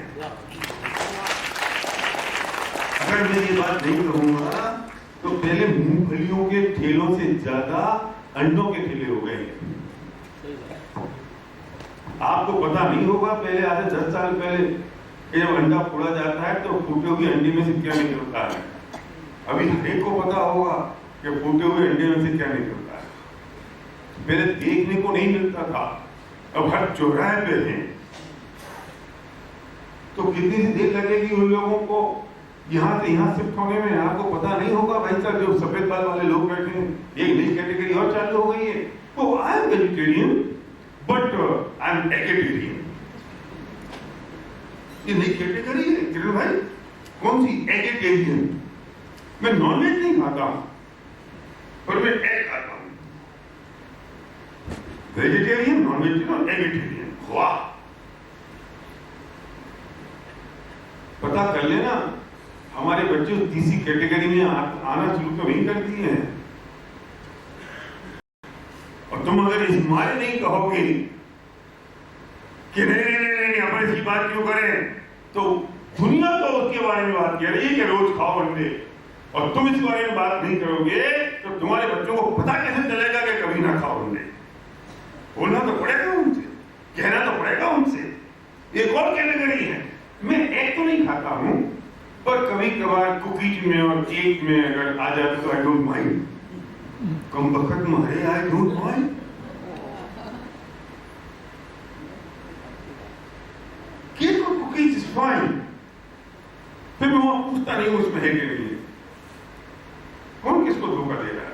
अगर मैं ये बात नहीं कहूंगा तो पहले मूंगफलियों के ठेलों से ज्यादा अंडों के ठेले हो गए। आपको पता नहीं होगा, पहले आज 10 साल पहले जब अंडा फोड़ा जाता है तो फूटे हुए अंडे में से क्या निकलता है। अभी हर एक को पता होगा कि फूटे हुए अंडे में से क्या निकलता है। पहले देखने को नहीं मिलता था, अब हर चौराहे पे है। तो कितनी सी देर लगेगी उन लोगों को यहां से यहां शिफ्ट होने में? आपको पता नहीं होगा भाई साहब, जो सफेद बाल वाले लोग बैठे हैं, एक नई कैटेगरी और चालू हो गई है। तो I am vegetarian but I am eggetarian. ये नई कैटेगरी है किरण भाई। कौन सी? एगेटेरियन। मैं नॉनवेज नहीं खाता हूं, पर मैं एग खाता हूं। Vegetarian, non vegetarian, eggetarian. वाह, पता कर लेना हमारे बच्चे तीसरी कैटेगरी में आना शुरू तो नहीं कर दिए हैं। और तुम अगर इस मारे नहीं कहोगे कि नहीं नहीं नहीं नहीं अपन इसकी बात क्यों करें, तो दुनिया तो उसके बारे में बात कर रही है कि रोज खाओ अंडे, और तुम इस बारे में बात नहीं करोगे तो तुम्हारे बच्चों को पता कैसे चलेगा कि कभी ना खाओ अंडे? बोलना तो पड़ेगा उनसे, कहना तो पड़ेगा उनसे। एक और कैटेगरी है, मैं एग तो नहीं खाता हूं, पर कभी कभार कुकीज में और केक में अगर आ जाते तो आई डोंट माइंड। कम बखत मारे, आई डोंट माइंड। केक और कुकीज इज फाइन। फिर मैं वहां पूछता नहीं हूं उसमें है कि नहीं है। कौन किसको धोखा दे रहा है?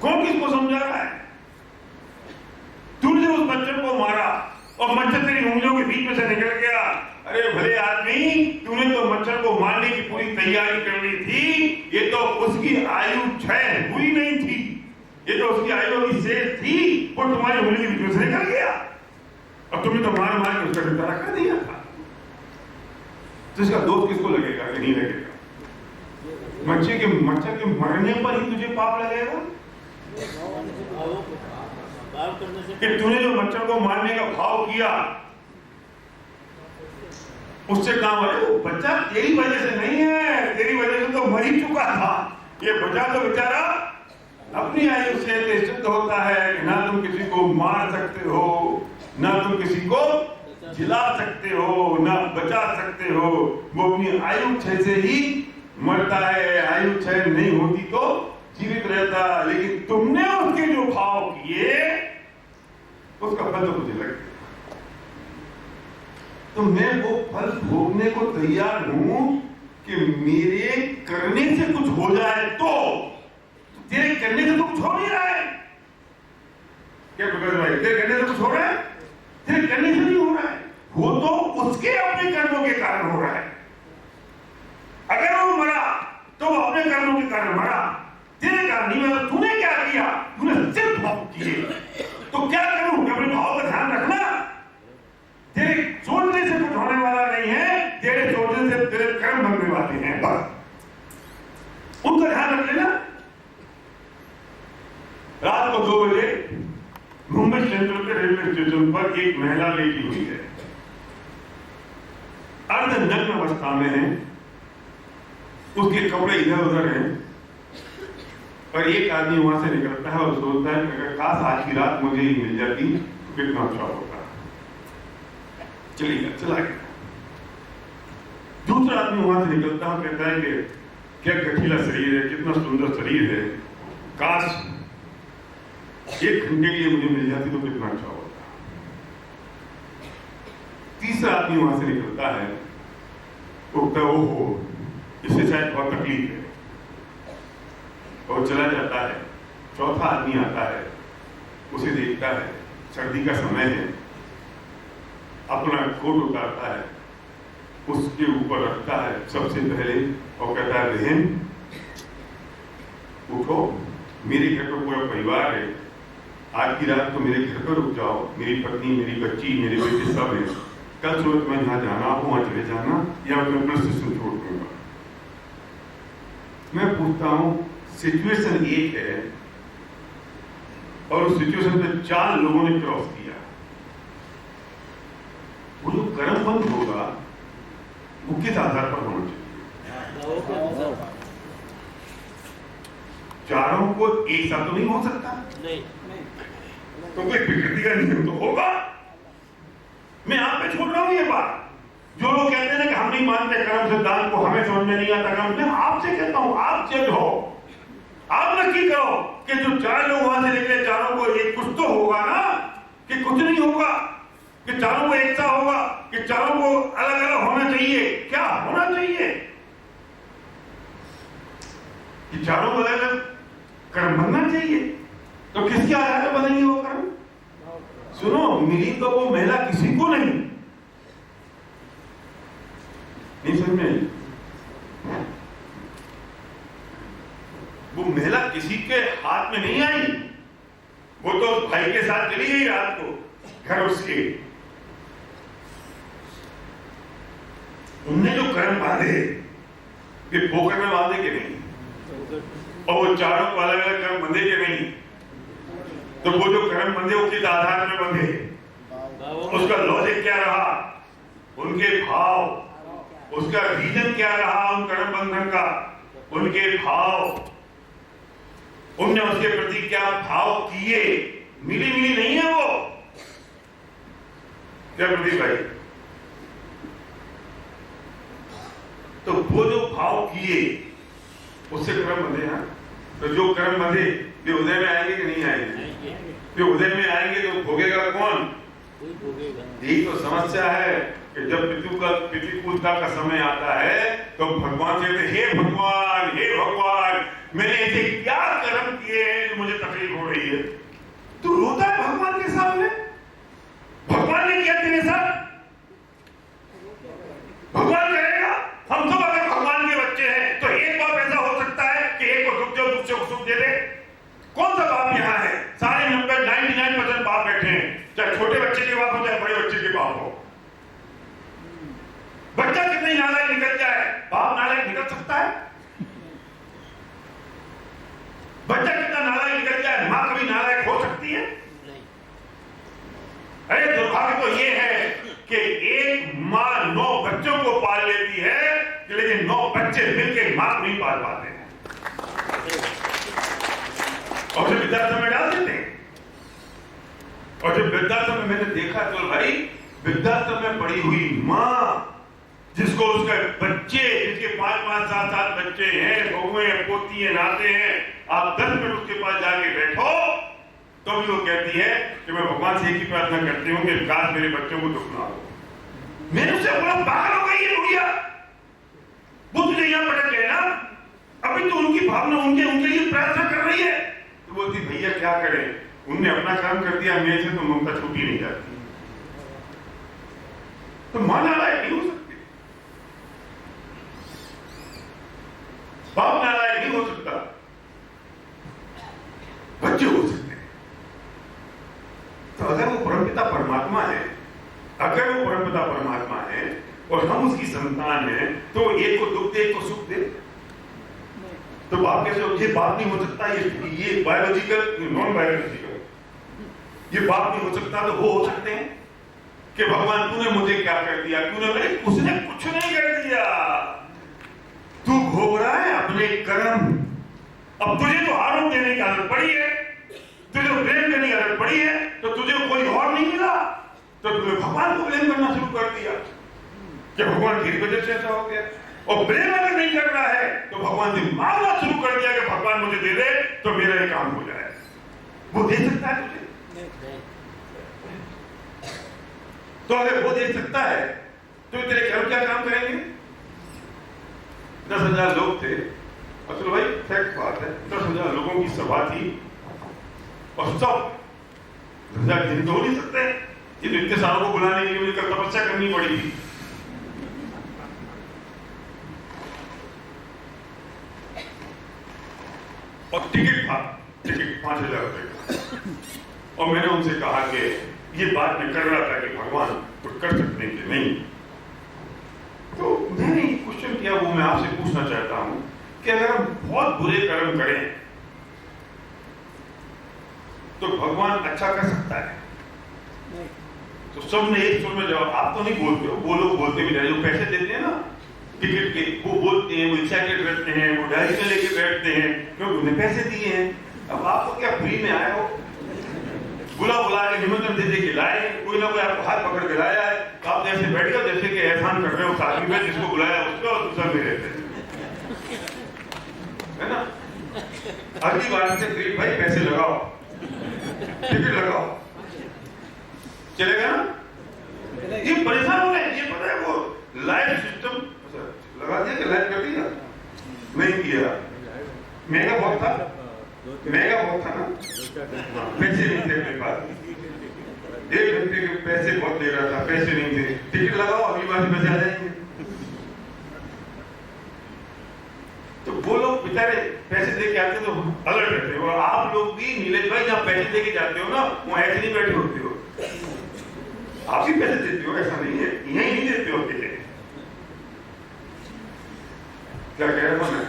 कौन किसको समझा रहा है? तूने उस मच्छर को मारा और मच्छर तेरी उंगलियों के बीच में से निकल गया। अरे भले आदमी, तूने तो मच्छर को मारा मारने की पूरी तैयारी कर ली थी। ये तो उसकी आयु 6 हुई नहीं थी, ये तो उसकी आयु अभी शेष थी, वो तुम्हारी उंगली के बीच से निकल गया और तुमने तो मार मार के उसका निपटारा कर दिया था। तो इसका दोष किसको लगेगा कि नहीं लगेगा? मच्छर के मरने पर ही तुझे पाप लगेगा कि तूने जो मच्छर को मारने का भाव किया उससे काम है। वो बच्चा तेरी वजह से नहीं है, तेरी वजह से तो मर ही चुका था। ये बच्चा तो बेचारा अपनी आयु से सिद्ध होता है कि ना तुम किसी को मार सकते हो, ना तुम किसी को जिला सकते हो, ना बचा सकते हो। वो अपनी आयु 6 से ही मरता है, आयु 6 नहीं होती तो जीवित रहता। लेकिन तुमने उसके जो भाव किए उसका फल तो मुझे लग गया। तो मैं वो फल भोगने को तैयार हूं कि मेरे करने से कुछ हो जाए तो तेरे करने से तो कुछ हो नहीं रहा है। क्या प्रकाश भाई, तेरे करने से कुछ हो रहा है? तेरे करने से नहीं हो रहा है, वो तो उसके अपने कर्मों के कारण हो रहा है। अगर वो मरा तो वो अपने कर्मों के कारण मरा, तेरे कारण नहीं मरा। तूने क्या किया? तूने सिर्फ भाव किए। तो क्या करूं? अपने भाव का ध्यान रखना। तेरे सोचने से कुछ होने वाला नहीं है, तेरे सोचने से तेरे कर्म बनने वाले हैं, बस उनका ध्यान रख लेना। रात को 2 बजे मुंबई सेंट्रल के रेलवे स्टेशन पर एक महिला लेटी हुई है, अर्धनग्न अवस्था में है, उसके कपड़े इधर उधर हैं और एक आदमी वहां से निकलता है और सोचता है कि अगर काश आज की रात मुझे ही मिल जाती तो कितना अच्छा होता। चला गया। दूसरा आदमी वहां से निकलता है और कहता है कि क्या गठीला शरीर है, कितना सुंदर शरीर है, काश 1 घंटे के लिए मुझे मिल जाती तो कितना अच्छा होता। तीसरा आदमी वहां से निकलता है, वो कहता है ओहो इससे शायद बहुत तकलीफ है और चला जाता है। चौथा आदमी आता है, उसे देखता है, सर्दी का समय है, अपना कोट उतारता है, उसके ऊपर रखता है सबसे पहले और कहता है बहन उठो, मेरे घर पर पूरा परिवार है, आज की रात तो मेरे घर पर रुक जाओ, मेरी पत्नी, मेरी बच्ची, मेरे बेटे सब हैं, कल सुबह तुम्हें जहाँ जाना हो वहां चले जाना या मैं अपना स्टेशन छोड़ दूंगा। मैं पूछता हूं सिचुएशन एक है और उस सिचुएशन पे 4 लोगों ने क्रॉस किया। वो जो कर्म बंद होगा वो किस आधार पर होना चाहिए? चारों को एक साथ तो नहीं हो सकता, तो कोई प्रकृति का नियम तो होगा। मैं आप पे छोड़ रहा हूं ये बात। जो लोग कहते हैं ना कि हम नहीं मानते कर्म सिद्धांत को, हमें समझ में नहीं आता कर्म, मैं आपसे कहता हूं आप जज हो, आप नक्की करो कि जो 4 लोग वहां से निकले चारों को एक कुछ तो होगा ना, कि कुछ नहीं होगा, कि चारों को एक सा होगा, कि चारों को अलग अलग होना चाहिए। क्या होना चाहिए? कि चारों को अलग अलग कर्म बनना चाहिए। तो किसके आधार पर बनेंगे वो कर्म? सुनो, मिली तो वो महिला किसी को नहीं समझ में, वो महिला किसी के हाथ में नहीं आई, वो तो भाई के साथ चली गई रात को घर उसके। उनने जो कर्म बांधे वे पोखर में बांधे के नहीं, और वो चारों को अलग अलग कर्म बंधे के नहीं, तो वो जो कर्म बंधे वो किस आधार में बंधे? उसका लॉजिक क्या रहा? उनके भाव, उसका रीजन क्या रहा उन कर्म बंधन का? उनके भाव, उनने उसके प्रति क्या भाव किए? मिली मिली नहीं है वो। क्या प्रदीप भाई? तो वो जो भाव किए उससे कर्म बंधे ना। तो जो कर्म बंधे वे उदय में आएंगे कि नहीं आएंगे? वे उदय में आएंगे तो भोगेगा कौन? यही तो समस्या है कि जब प्रतिकूलता का समय आता है तो भगवान से हे भगवान, हे भगवान, मैंने ऐसे क्या कर्म किए हैं जो मुझे तकलीफ हो रही है? तू रोता है भगवान के सामने? भगवान ने किया तेरे साथ? भगवान करेगा? हम सब अगर भगवान कर सकता है? बच्चा कितना नालायक निकल जाए, मां कभी नालायक हो सकती है? अरे दुर्भाग्य तो ये है कि एक मां 9 बच्चों को पाल लेती है, लेकिन 9 बच्चे मिलकर मां को नहीं पाल पाते हैं और जो वृद्धाश्रम में डाल देते हैं। और जब वृद्धाश्रम में मैंने देखा तो भाई वृद्धाश्रम में पड़ी हुई मां जिसको उसके बच्चे, जिसके 5-5, 7-7 बच्चे हैं, बहुएं, पोती हैं, नाते हैं, आप 10 मिनट उसके पास जाके बैठो तो भी वो कहती है कि मैं भगवान से एक ही प्रार्थना करती हूँ कि काश मेरे बच्चों को दुख ना हो। मैंने उससे बोला पागल हो गई है बुढ़िया, वो तुझे यहाँ पटक गए ना, अभी तो उनकी भावना उनके लिए प्रार्थना कर रही है। तो बोलती भैया क्या करें, उनने अपना काम कर दिया, मेरे से तो ममता छूटी नहीं जाती। तो मां नालायक नहीं हो सकती, बाप नालायक नहीं हो सकता, बच्चे हो सकते हैं। तो अगर वो परमपिता परमात्मा है, अगर वो परमपिता परमात्मा है और हम उसकी संतान हैं, तो एक को दुख दे, एक को सुख दे। तो बाप कैसे हो? ये बाप नहीं हो सकता, ये बायोलॉजिकल, नॉन बायोलॉजिकल, ये बाप नहीं हो सकता। तो वो हो सकते हैं कि भगवान तूने मुझे क्या कर दिया, तूने, उसने कुछ नहीं कर दिया, तू भोग रहा है अपने कर्म। अब तुझे तो आरोप देने की आदत पड़ी है, तुझे तो ब्लेम करने की आदत पड़ी है, तो तुझे कोई और नहीं मिला तो तूने भगवान को ब्लेम करना शुरू कर दिया कि भगवान की वजह से ऐसा हो गया। और ब्लेम अगर नहीं करना है तो भगवान से मांगना शुरू कर दिया कि भगवान मुझे दे दे तो मेरा ये काम हो जाए। वो दे सकता है तुझे? तो अगर वो दे सकता है तो तेरे कर्म क्या काम करेंगे? 10,000 लोग थे, और चलो भाई फैक्ट बात है, 10,000 लोगों की सभा थी और सब 10,000 दिन तो हो नहीं सकते, ये तो इतने सालों को बुलाने के लिए मुझे कल तपस्या करनी पड़ी थी। और टिकट था, टिकट 5,000 रुपए का। और मैंने उनसे कहा कि ये बात मैं कर रहा था कि भगवान कुछ कर सकते हैं कि नहीं। तो मैंने एक क्वेश्चन किया, वो मैं आपसे पूछना चाहता हूं कि अगर हम बहुत बुरे कर्म करें तो भगवान अच्छा कर सकता है? तो सबने एक सुर में जवाब, आप तो नहीं बोलते हो, वो लोग बोलते भी नहीं, जो पैसे देते हैं ना टिकट के, वो बोलते हैं, वो एक्साइटेड रहते हैं, वो डायरी में लेके बैठते हैं क्योंकि उन्हें पैसे दिए हैं। अब आपको क्या फ्री में आए हो, बुला के निमंत्रण दे दे के लाए, कोई ना कोई आपको हाथ पकड़ के लाया है, तो आप ऐसे बैठ गए जैसे कि एहसान कर रहे हो उस आदमी पे जिसको बुलाया उसको, और दूसरा भी रहते है ना। अगली बार से फिर भाई पैसे लगाओ, टिकट लगाओ, चलेगा ना। ये परेशान हो गए, ये पता है वो लाइफ सिस्टम लगा दिया कि लाइफ कर दिया नहीं किया, महंगा बहुत था, महंगा बहुत था ना, पैसे नहीं थे मेरे पास, 1 घंटे के पैसे बहुत ले रहा था, पैसे नहीं थे, टिकट लगाओ अगली बार पैसे आ जाएंगे। तो वो लोग बेचारे पैसे दे के आते तो अलर्ट रहते हो, और आप लोग भी नीलेश भाई जहाँ पैसे दे के जाते हो ना, वो ऐसे नहीं बैठे होते हो, आप भी पैसे देते हो, ऐसा नहीं है, यही नहीं देते हो पैसे। क्या कह रहे हो मैं?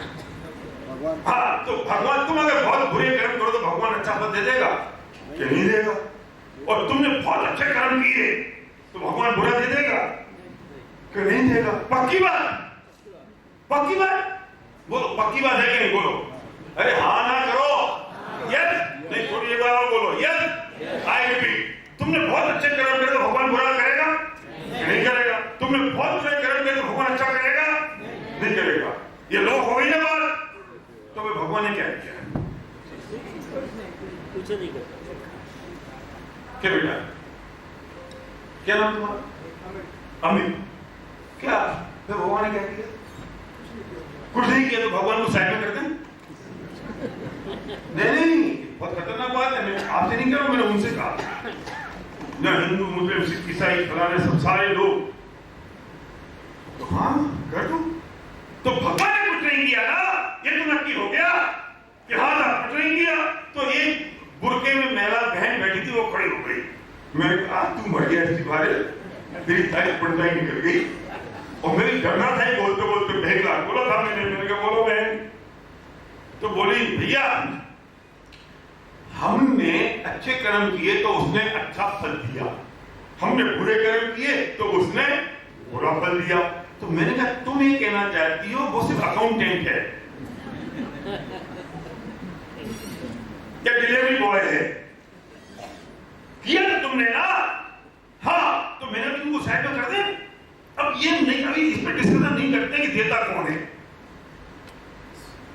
हाँ, तो भगवान, तुम अगर बहुत बुरे कर्म करो तो भगवान अच्छा फल दे देगा कि नहीं देगा? और तुमने बहुत अच्छे कर्म किए तो भगवान बुरा दे देगा कि नहीं देगा? पक्की बात, पक्की बात बोलो, पक्की बात है कि नहीं? बोलो, अरे हाँ ना करो, यस, नहीं थोड़ी एक बार और बोलो, यस। आई रिपीट, तुमने बहुत अच्छे कर्म करे तो भगवान बुरा करेगा? नहीं करेगा। तुमने बहुत बुरे कर्म करे तो भगवान अच्छा करेगा? नहीं करेगा। ये लोग हो गई ना बात। तो भगवान ने क्या किया? कुछ नहीं कर क्या बेटा, क्या नाम तुम्हारा? अमित। क्या तो भगवान ने क्या किया? कुछ नहीं किया। तो भगवान को साइड में करते हैं? नहीं, बहुत खतरनाक बात है। मैं आपसे नहीं कह रहा हूं, मैंने उनसे कहा ना, हिंदू मुस्लिम सिख ईसाई फलाने सब सारे लोग, तो हाँ कर दो। तो भगवान ने कुछ नहीं किया ना, ये तो नक्की हो गया कि हाँ ना कुछ नहीं किया। तो एक बुरके में महिला बहन बैठी थी, वो खड़ी हो गई, मैंने कहा तू मर गया, इसकी बारे तेरी तारीफ पढ़ता ही निकल गई। और मेरी डरना था बोलते बोलते 1 लाख बोला था मैंने कहा बोलो बहन। तो बोली भैया हमने अच्छे कर्म किए तो उसने अच्छा फल दिया, हमने बुरे कर्म किए तो उसने बुरा फल दिया। तो मैंने कहा तुम ये कहना चाहती हो वो सिर्फ अकाउंटेंट है या डिलीवरी बॉय है? किया तो तुमने ना, हाँ तो मैंने तुमको साइड में कर दे। अब ये नहीं, अभी इस पर डिस्कशन नहीं करते कि देता कौन है,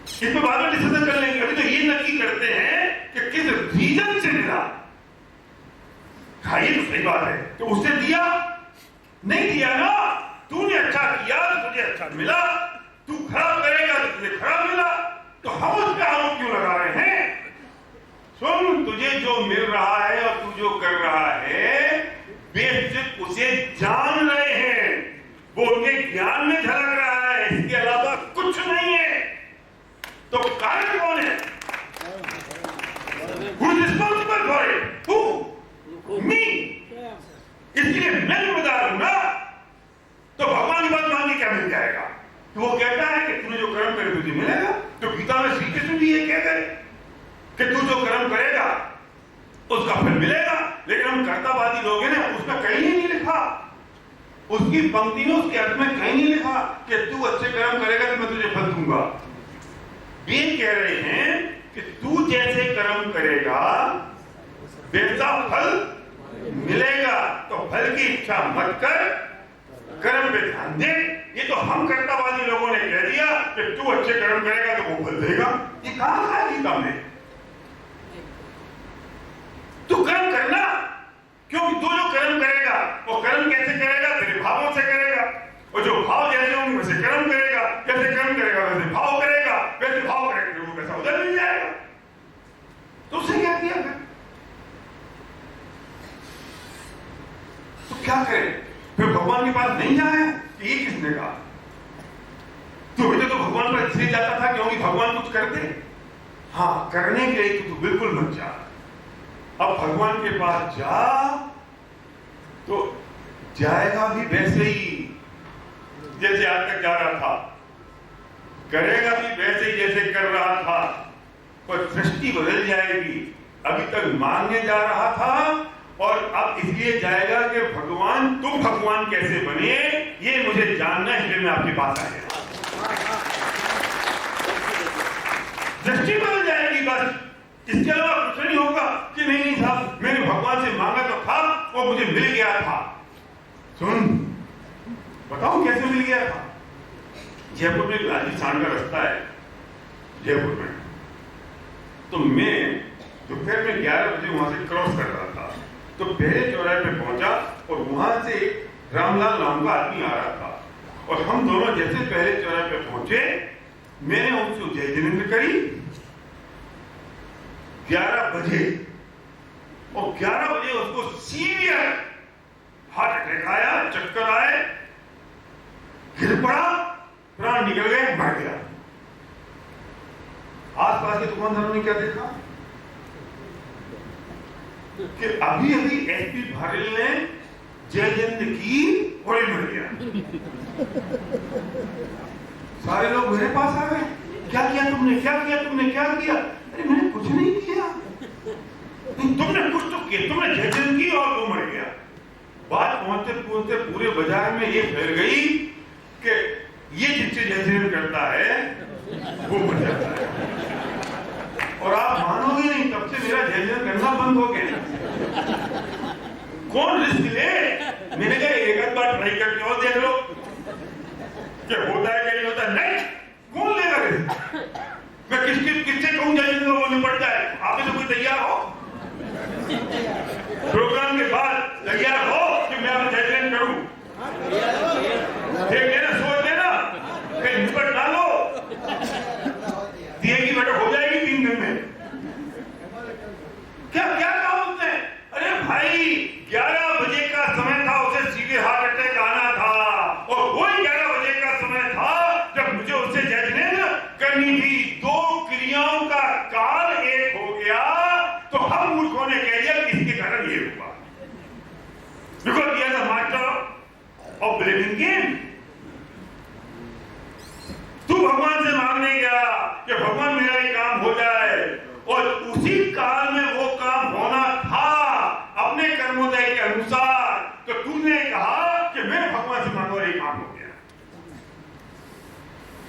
इस पर बाद में डिस्कशन कर लेंगे। अभी तो ये नक्की करते हैं कि किस रीजन से मिला। खाइए तो सही बात है, तो उसने दिया नहीं दिया ना, तूने अच्छा किया तो तुझे अच्छा मिला, तू खराब करेगा तो तुझे खराब मिला, तो हम उस पर आरोप क्यों लगा रहे हैं? सुन, तुझे जो मिल रहा है और तू जो कर रहा है बेसिक उसे जान रहे हैं, वो उनके ज्ञान में झलक रहा है, इसके अलावा कुछ नहीं है। तो कारण कौन है? Who is responsible for it? Who? Me. इसलिए मैं जिम्मेदार हूं ना। तो भगवान की बात मानने क्या मिल जाएगा? तो वो कहता है कि तूने जो कर्म करे तुझे मिलेगा। तो गीता में श्री कृष्ण भी ये कहते हैं कि तू जो कर्म करेगा उसका फल मिलेगा। लेकिन हम कर्तावादी लोग हैं ना, उसमें कहीं नहीं लिखा, उसकी पंक्ति में उसके अर्थ में कहीं नहीं लिखा कि तू अच्छे कर्म करेगा तो मैं तुझे फल दूंगा। वे कह रहे हैं कि तू जैसे कर्म करेगा वैसा फल मिलेगा, तो फल की इच्छा मत कर, कर्म पे ध्यान दे। ये तो हम कर्तावादी लोगों ने कह दिया कि तू अच्छे कर्म करेगा तो वो फल देगा। ये कहां है गीता में? तू कर्म करना, क्योंकि तू जो कर्म करेगा वो कर्म कैसे करेगा? तेरे भावों से करेगा, और जो भाव जैसे होंगे वैसे कर्म करेगा, जैसे कर्म करेगा वैसे भाव करेगा, वैसे भाव करेगा तो वैसा उधर मिल जाएगा। तो उससे क्या किया फिर? तो क्या करें? फिर भगवान के पास नहीं जाए कि ये किसने कहा? तो बेटे तो भगवान पर इसलिए जाता था क्योंकि भगवान कुछ करते। हाँ, करने के लिए तो बिल्कुल मत जा। अब भगवान के पास जा तो जाएगा भी वैसे ही जैसे आज तक जा रहा था, करेगा भी वैसे ही जैसे कर रहा था, पर दृष्टि बदल जाएगी। अभी तक मांगने जा रहा था और अब इसलिए जाएगा कि भगवान, तुम भगवान कैसे बने ये मुझे जानना है, इसलिए मैं आपके पास आया। दृष्टि बदल जाएगी बस, इसके अलावा कुछ नहीं होगा कि नहीं नहीं साहब मैंने भगवान से मांगा तो था और मुझे मिल गया था। सुन, बताओ कैसे मिल गया था? जयपुर में राजस्थान का रास्ता है, जयपुर में, तो मैं दोपहर में 11 बजे वहां से क्रॉस कर रहा था, तो पहले चौराहे पे पहुंचा और वहां से रामलाल नाम का आदमी आ रहा था, और हम दोनों जैसे पहले चौराहे पे पहुंचे मैंने उसको जय जिनेंद्र करी 11 बजे, और 11 बजे उसको सीवियर हार्ट अटैक आया, चक्कर आए, गिर पड़ा, प्राण निकल गए, मर गया। आसपास के दुकानदारों ने क्या देखा कि अभी अभी एसपी भारेल ने जयजंत की और मर गया। सारे लोग मेरे पास आ गए, क्या किया तुमने, क्या किया तुमने, क्या किया? अरे मैंने कुछ नहीं किया। तुमने कुछ तो किया, तुमने जयजंत की और वो मर गया। बात पहुंचते पहुंचते पूरे बाजार में ये फैल गई कि ये जिससे जयजंत करता है वो मर जाता है, और आप मानोगे नहीं तब से मेरा जयजंत करना बंद हो गया। कौन रिस्क ले? मैंने कहा एक आध बार ट्राई करके और देख लो क्या होता है क्या नहीं होता। नहीं, कौन लेगा रिस्क? मैं किससे कहूं जयजंत को वो निपट जाए? आप में तो कोई तैयार हो प्रोग्राम के बाद, तैयार हो कि मैं अब जयजंत करूं? देख लेना, सोच लेना, कहीं निपट ना लो, दिए की बैठक हो जाएगी 3 दिन में। क्या क्या कहा उसने? अरे भाई 11 बजे का समय था, उसे सीधे हार्ट अटैक आना था, और वही 11 बजे का समय था जब मुझे उससे जजमेंट करनी थी। 2 क्रियाओं का काल एक हो गया, तो हम मूर्खों ने कह दिया कि इसके कारण ये हुआ। Because he is a master of believing game. कि भगवान मेरा ये काम हो जाए, और उसी काल में वो काम होना था अपने कर्मोदय के अनुसार, तो तूने कहा कि मैं भगवान से मांगो और ये काम हो गया।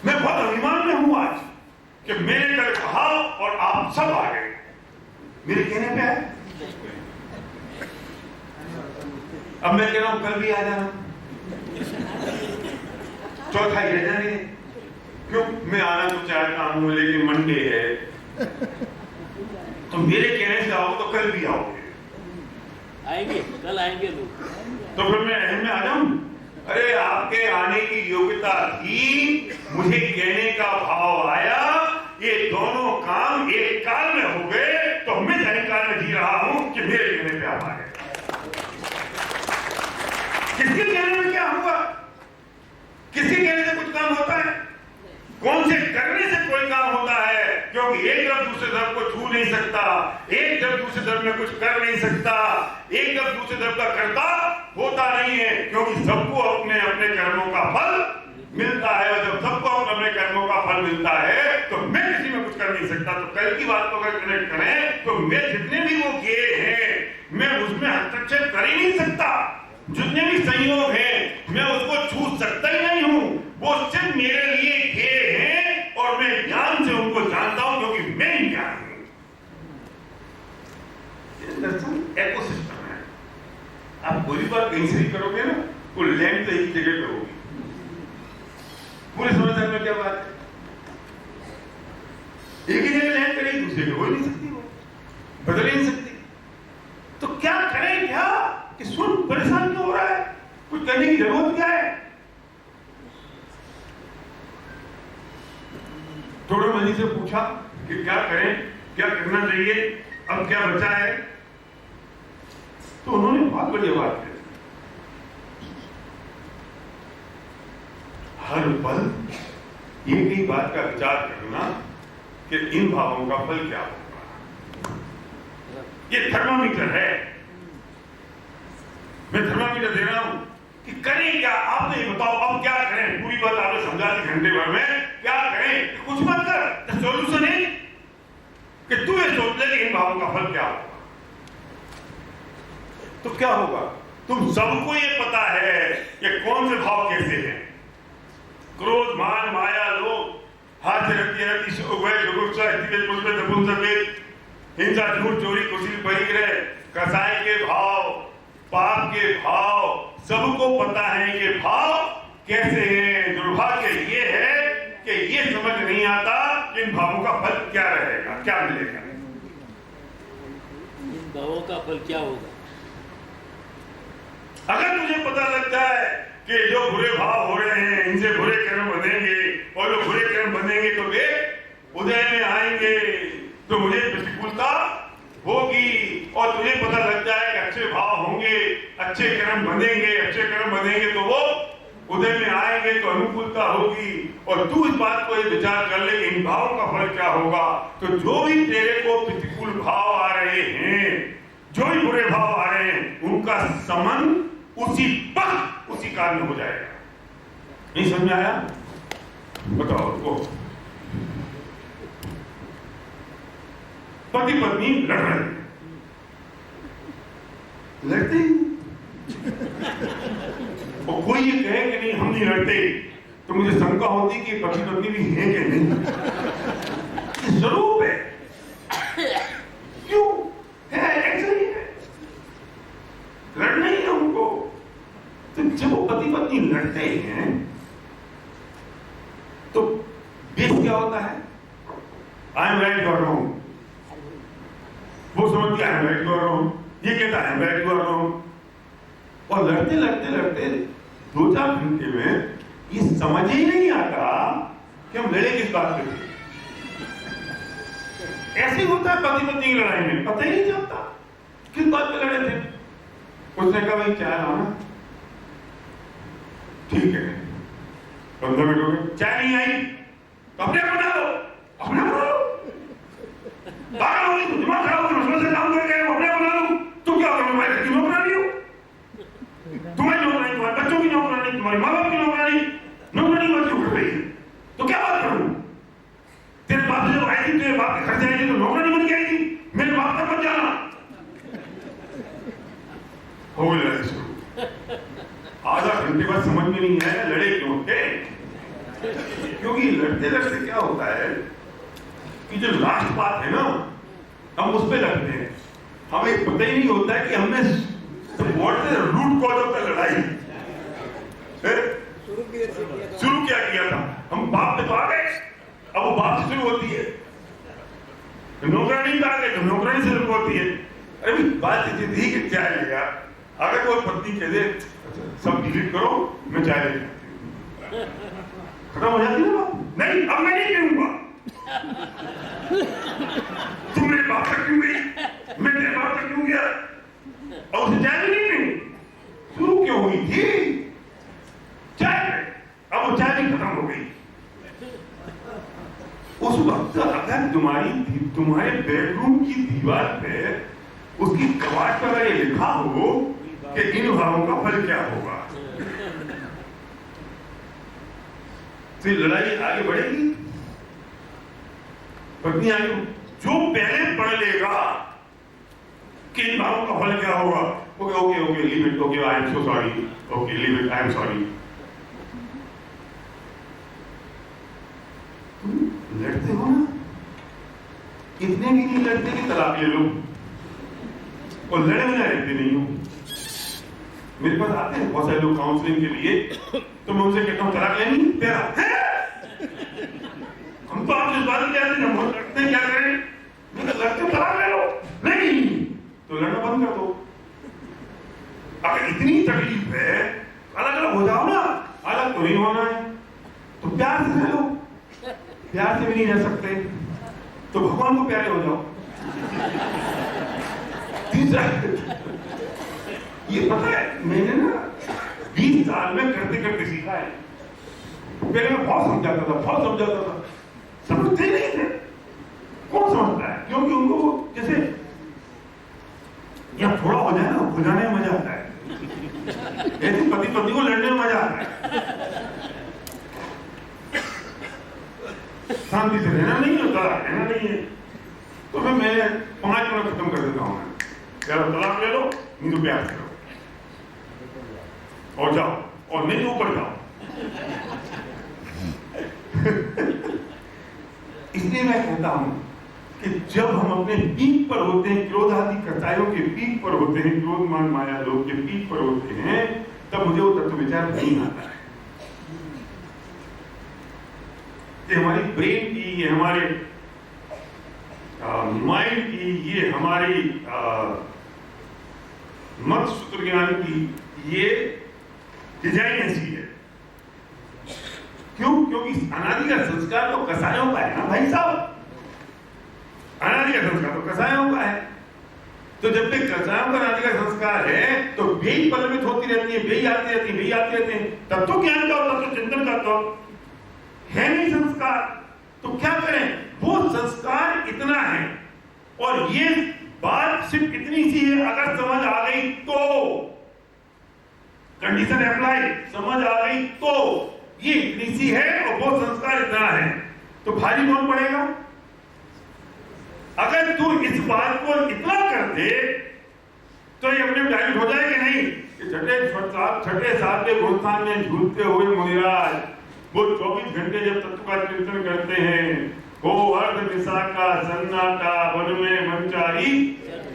मैं बहुत अभिमान में हूं आज कि मैंने कल कहा और आप सब आ गए मेरे कहने पे आए। अब मैं कह रहा हूं कल भी आ जाना, चौथा ही रह जाने। क्यों? मैं आना तो चाहता हूं लेकिन मंडे है, तो मेरे कहने से आओ तो कल भी आओगे। आएंगे, कल आएंगे लोग। तो फिर मैं अहम में आ जाऊं? अरे आपके आने की योग्यता थी, मुझे कहने का भाव आया, ये दोनों काम एक काल में हो गए, तो मैं जैन काल में जी रहा हूं कि मेरे कहने पे आप आ गए। किसके कहने में क्या हुआ? किसके कहने से कुछ काम होता है? कौन से करने से कोई काम होता है? क्योंकि एक तरफ दूसरे तरफ को छू नहीं सकता, एक तरफ दूसरे तरफ में कुछ कर नहीं सकता, एक तरफ दूसरे तरफ का करता होता नहीं है, क्योंकि सबको अपने अपने कर्मों का फल मिलता है। और जब सबको अपने कर्मों का फल मिलता है तो मैं किसी में कुछ कर नहीं सकता। तो कल की बात को अगर कनेक्ट करें तो मैं जितने भी वो किए हैं मैं उसमें हस्तक्षेप कर ही नहीं सकता। जितने भी संयोग हैं मैं उसको छू सकता ही नहीं हूं, वो सिर्फ मेरे लिए किए हैं और मैं ज्ञान से उनको जानता हूं क्योंकि मैं ही ज्ञान हूं। दर्शन इकोसिस्टम है। आप पूरी बात कहीं से भी करोगे ना, वो लैंड तो एक ही जगह पे होगी। पूरे समझ में क्या बात है? एक ही जगह लैंड करेगी, दूसरे हो ही नहीं सकती, वो बदल ही नहीं सकती। तो क्या करें? क्या कि सुन परेशान क्यों हो रहा है? कुछ करने की जरूरत क्या है? थोड़ा मनी से पूछा कि क्या करें, क्या करना चाहिए, अब क्या बचा है, तो उन्होंने बहुत बढ़िया बात कही। हर पल एक ही बात का विचार करना कि इन भावों का फल क्या होगा। ये थर्मामीटर है, मैं थर्मामीटर दे रहा हूं कि करें क्या। आप तो ये बताओ अब क्या करें? पूरी बात आपने समझा दी घंटे भर में, क्या करें? कुछ मत कर। सॉल्यूशन है कि तू ये सोच ले कि इन भावों का फल क्या होगा। तो क्या होगा? तुम सबको ये पता है कि कौन से भाव कैसे हैं। क्रोध, मान, माया, लोभ, हाथ रखी हिंसा, झूठ, चोरी, कुशील, परिग्रह, कसाई के भाव, पाप के भाव, सबको पता है कि भाव कैसे हैं। दुर्भाग्य ये है कि ये समझ नहीं आता कि इन भावों का फल क्या रहेगा, क्या मिलेगा। इन भावों का फल क्या होगा? अगर तुझे पता लगता है कि जो बुरे भाव हो रहे हैं इनसे बुरे कर्म बनेंगे और जो बुरे कर्म बनेंगे तो वे उदय में आएंगे, तो मुझे प्रतिकूलता होगी। और तुझे पता लग जाए कि अच्छे भाव होंगे, अच्छे कर्म बनेंगे, अच्छे कर्म बनेंगे तो वो उदय में आएंगे, तो अनुकूलता होगी। और तू इस बात को विचार कर ले कि इन भावों का फल क्या होगा। तो जो भी तेरे को प्रतिकूल भाव आ रहे हैं, जो भी बुरे भाव आ रहे हैं, उनका समन उसी वक्त उसी काल में हो जाएगा। नहीं समझ में आया? बताओ उसको। पति पत्नी लड़ रहे हैं, लड़ते ही और कोई ये कहे कि नहीं हम नहीं लड़ते, तो मुझे शंका होती कि पति पत्नी भी है कि नहीं। स्वरूप है, क्यों है? ऐसा ही है, लड़ना ही है उनको। तो जब वो पति पत्नी लड़ते हैं तो बेस क्या होता है? आई एम राइट और रॉन्ग। वो समझती है आई एम राइट और रॉन्ग, ये कहता है आई एम राइट और रॉन्ग। और लड़ते लड़ते लड़ते 2-4 घंटे में ये समझ ही नहीं आता कि हम लड़े किस बात पे। ऐसे होता है पति पत्नी की लड़ाई में, पता ही नहीं चलता किस बात पे लड़े थे। उसने कहा भाई चाय लाना, ठीक है 15 मिनट हो गए, चाय नहीं आई तो अपने बना लो, अपने बना लो। पागल हो गई तो दिमाग खराब हो गया, से काम कर गए, अपने बना लो। तो क्या करूं मैं? तुम्हें बना लियो, तुम्हें नौकरानी, तुम्हारे बच्चों की नौकरानी, तुम्हारे माँ बाप की नौकरानी, नौकरानी मत क्यों कर रही है? तो क्या बात करूं? तेरे घर से आई थी तो नौकरानी बन के आई थी, मेरे बाप तक मत जाना। हो गई लड़ाई शुरू। आधा घंटे बाद समझ में नहीं आया लड़े क्यों थे, क्योंकि लड़ते लड़ते क्या होता है कि जो लास्ट बात है ना हम उस पे लड़ते हैं, हमें पता ही नहीं होता है कि हमने रूट कॉज ऑफ द लड़ाई शुरू क्या किया था। हम बाप पे तो आ गए, अब वो बाप से शुरू होती है, नौकरानी पे आ गए तो नौकरानी से शुरू होती है। अरे बात ये थी कि चाय लेगा, अगर कोई पत्नी कह दे सब डिलीट करो मैं चाय लेगा, खत्म हो जाती है ना। नहीं अब मैं नहीं पीऊंगा, तुम मेरे बाप तक क्यों गई, मैं तेरे बाप तक क्यों गया, और उसे चाय भी नहीं पी। शुरू क्यों हुई थी चाय पे, अब वो चाय भी खत्म हो गई। उस वक्त अगर तुम्हारे बेडरूम की दीवार पे उसकी कवाट पर अगर ये लिखा हो कि इन भावों का फल क्या होगा, तो लड़ाई आगे बढ़ेगी। पत्नी आगे जो पहले पढ़ लेगा कि इन भावों का फल क्या होगा, okay okay okay leave it, okay I am so sorry, okay leave it, I am sorry. लड़ते हो ना, इतने भी नहीं लड़ते कि तलाक ले लो, और लड़े हुए रहते नहीं हो। मेरे पास आते हैं बहुत सारे लोग काउंसलिंग के लिए, तो मैं उनसे कहता हूँ तलाक लेनी तेरा है, हम तो आप इस बात में कहते हैं हम लड़ते हैं क्या करें, लड़ते तलाक ले लो, नहीं तो लड़ना बंद कर दो। अगर इतनी तकलीफ है अलग अलग हो जाओ ना, अलग तो नहीं होना है तो प्यार से रह लो, प्यार से भी नहीं रह सकते तो भगवान को प्यारे हो जाओ। तीसरा ये पता है मैंने ना 20 साल में करते करते सीखा है। पहले मैं बहुत समझाता था, समझते नहीं थे। कौन समझता है, क्योंकि उनको जैसे या थोड़ा हो जाए ना, हो जाने में मजा आता है, ऐसे पति पत्नी को लड़ने में मजा आता है। शांति से रहना नहीं होता, रहना नहीं है तो फिर मैं 5 मिनट खत्म कर देता हूँ। यार तलाक ले लो, नहीं तो प्यार करो और जाओ, और नहीं तो ऊपर जाओ। इसलिए मैं कहता हूं कि जब हम अपने पीक पर होते हैं, क्रोध आदि कसायों के पीक पर होते हैं, क्रोध मान माया लोग के पीक पर होते हैं, तब मुझे वो तत्व विचार नहीं आता है। ये हमारी ब्रेन की, ये हमारे माइंड की, ये हमारी मत सूत्र ज्ञान की ये डिजाइन ऐसी है। क्यों? क्योंकि अनादि का संस्कार तो कसायों का है ना भाई साहब, अनादि का संस्कार तो कसायों का है। तो जब तक कसायों का अनादि का संस्कार है तो बेई पल्लवित होती रहती है, बेई आती रहती है, तब तो ज्ञान का, तब तो चिंतन का तो है नहीं संस्कार। तो क्या करें, वो संस्कार इतना है और ये बात सिर्फ इतनी सी है, अगर समझ आ गई तो कंडीशन अप्लाई, समझ आ गई तो ये इतनी सी है और वो संस्कार इतना है, तो भारी कौन पड़ेगा? अगर तू इस बात को इतना कर दे तो ये अपने डायरेक्ट हो जाएगा नहीं। छठे सातवें गोस्थान में झूलते हुए मुनिराज वो 24 घंटे जब तत्व का चिंतन करते हैं, हो अर्ध विशाखा सन्नाटा वन में मंचारी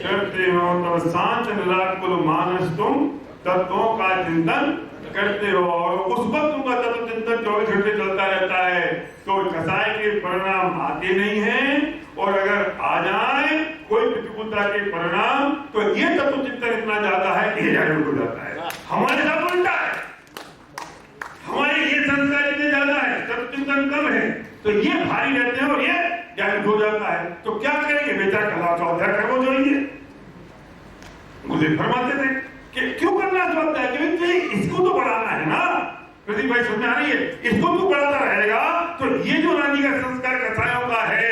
करते हो, तब शांत निराकुल मानस तुम तत्वों का चिंतन करते हो। और उस वक्त उनका तत्व चिंतन 24 घंटे चलता रहता है, तो कसाय के परिणाम आते नहीं हैं, और अगर आ जाए कोई प्रतिकूलता के परिणाम तो ये तत्व चिंतन इतना ज्यादा है कि जागरूक हो जाता है। हमारे साथ उल्टा है, हमारे ये संस्कार इतने ज्यादा है, तत्व चिंतन कम है, तो ये भारी रहते हैं और ये जागरूक हो जाता है। तो क्या करेंगे, बेटा कला स्वाध्याय करना चाहिए। मुझे फरमाते थे कि क्यों करना चाहता है, क्योंकि इसको तो बढ़ाना है ना। प्रदीप भाई समझ आ रही है, इसको तो बढ़ाता रहेगा तो ये जो रानी का संस्कार कसायों का है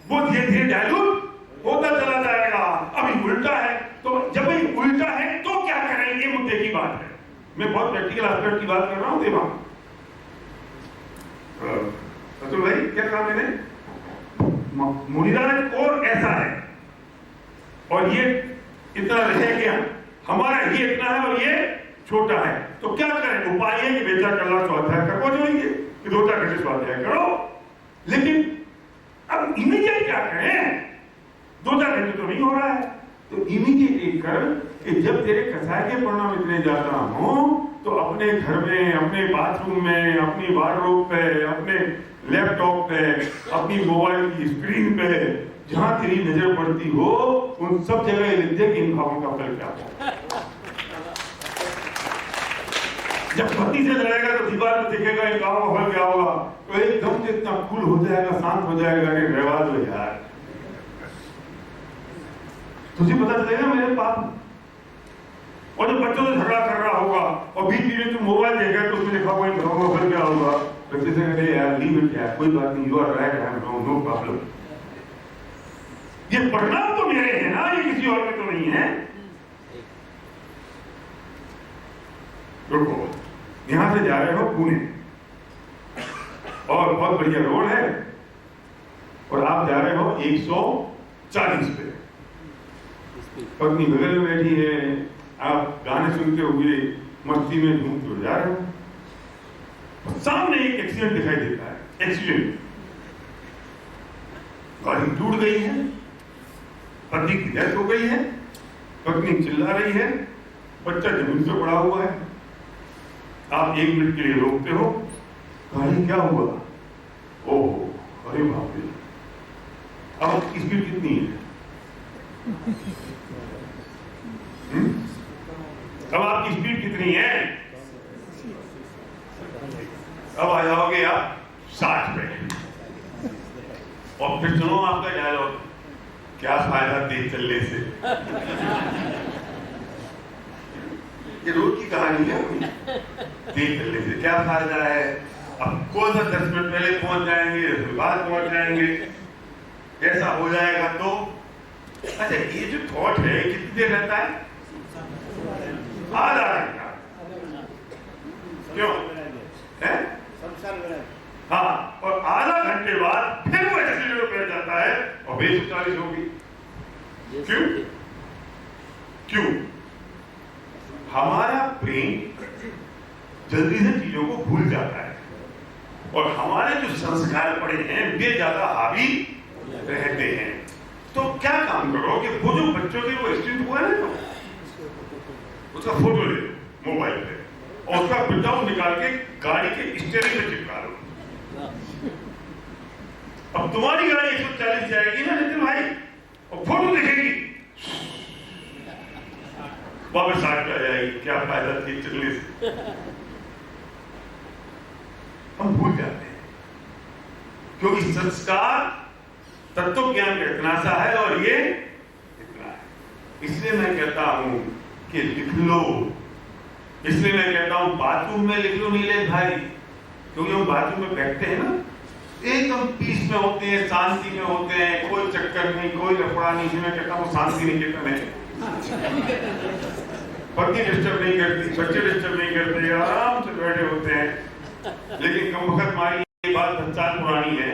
वो धीरे धीरे डायल्यूट होता चला जाएगा। अभी उल्टा है, तो जब उल्टा है तो क्या करेंगे, मुद्दे की बात है। मैं बहुत प्रैक्टिकल एस्पेक्ट की बात कर रहा हूँ। देवा अतुल भाई क्या कहा मैंने, मुरीदाना कोर ऐसा है और ये इतना रह गया, हमारा ये इतना है और ये छोटा है, तो क्या करें? उपाय है कि बेचा कल्ला स्वाध्याय करो जाएंगे कि 2 घंटे स्वाध्याय करो, लेकिन अब इमीडिएट क्या करें? 2 घंटे तो नहीं हो रहा है, तो इमीडिएट एक कर कि जब तेरे कसाय के परिणाम इतने ज्यादा हो तो अपने घर में, अपने बाथरूम में, अपनी वार्डरोब पे, अपने लैपटॉप पे, अपनी मोबाइल की स्क्रीन पे, जहां तेरी नजर पड़ती हो उन सब जगह लिख दे कि इन भावों का फल क्या है। जब पति से लड़ेगा तो दीवार में दिखेगा इन भावों का फल क्या होगा, तो एकदम से इतना कूल हो जाएगा, शांत हो जाएगा कि रहवा दो यार, तुझे पता चलेगा मेरे पाप। और जब बच्चों से झगड़ा कर रहा होगा और बीच में तुम मोबाइल देखा तो उसमें लिखा हुआ इन भावों का फल क्या होगा, बच्चे से कहते यार लीव इट यार, कोई बात नहीं, you are right, I am wrong, no problem. ये परिणाम तो मेरे हैं ना, ये किसी और के तो नहीं है। रुको, यहां से जा रहे हो पुणे और बहुत बढ़िया रोड है और आप जा रहे हो 140 पे, पत्नी बगल में बैठी है, आप गाने सुनते हुए मस्ती में झूमते हुए जा रहे हो, सामने एक एक्सीडेंट दिखाई देता है। एक्सीडेंट, गाड़ी टूट गई है, पति की डेथ हो गई है, पत्नी चिल्ला रही है, बच्चा जमीन पे पड़ा हुआ है, आप 1 मिनट के लिए रोकते हो, गाड़ी क्या हुआ? ओह अरे बाप रे, अब आपकी स्पीड कितनी है? अब आपकी स्पीड कितनी है? अब आ जाओगे आप 60 पे, और फिर सुनो आपका डायलॉग, क्या फायदा तेज चलने से। ये रोज की कहानी है, तेज चलने से क्या फायदा है? अब कौन सा 10 मिनट पहले पहुंच जाएंगे, बाद पहुंच जाएंगे, ऐसा हो जाएगा तो। अच्छा, ये जो थॉट है कितनी देर रहता है? आधा घंटा। क्यों है? हाँ, और आधा घंटे बाद फिर वो एक्सीडेंट हो जाता है और 240 होगी। क्यों? क्यों? हमारा ब्रेन जल्दी से चीजों को भूल जाता है और हमारे जो संस्कार पड़े हैं वे ज्यादा हावी रहते हैं। तो क्या काम करो कि वो जो बच्चों के वो एक्सीडेंट हुआ है ना, उसका फोटो ले लो मोबाइल पे और उसका प्रिंटआउट निकाल के गाड़ी के स्टीयरिंग पे चिपका लो। अब तुम्हारी गाड़ी 140 जाएगी ना नितिन भाई, और फोटो दिखेगी, वापस 60 पे आ जाएगी, क्या फायदा थी चलने से। हम भूल जाते हैं क्योंकि संस्कार तत्व ज्ञान का इतना सा है और ये इतना है। इसलिए मैं कहता हूं कि लिख लो, इसलिए मैं कहता हूं बाथरूम में लिख लो नीलेश भाई, क्योंकि हम बाथरूम में बैठते हैं ना, एकदम पीस में होते हैं, शांति में होते हैं, कोई चक्कर नहीं, कोई लफड़ा नहीं। इसलिए मैं कहता हूं शांति निकेतन है, पत्नी डिस्टर्ब नहीं करती, बच्चे डिस्टर्ब नहीं करते, आराम से बैठे होते हैं। लेकिन कम वक्त हमारी ये बात 50 साल पुरानी है,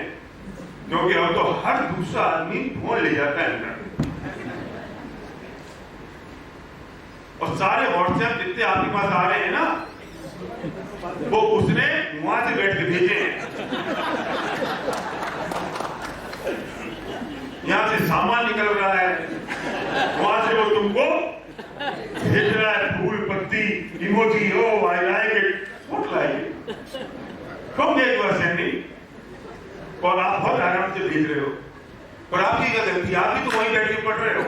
क्योंकि अब तो हर दूसरा आदमी फोन ले जाता है अंदर, और सारे व्हाट्सएप जितने आपके पास आ रहे हैं ना, वो उसने वहां से बैठ के भेजे हैं। यहां से सामान निकल रहा है, वहां से वो तुमको भेज रहा है, फूल पत्ती emoji, oh I like it, what like it, come there you are sending, और आप बहुत आराम से भेज रहे हो, और आपकी क्या गलती, आप भी तो वहीं बैठ के पढ़ रहे हो।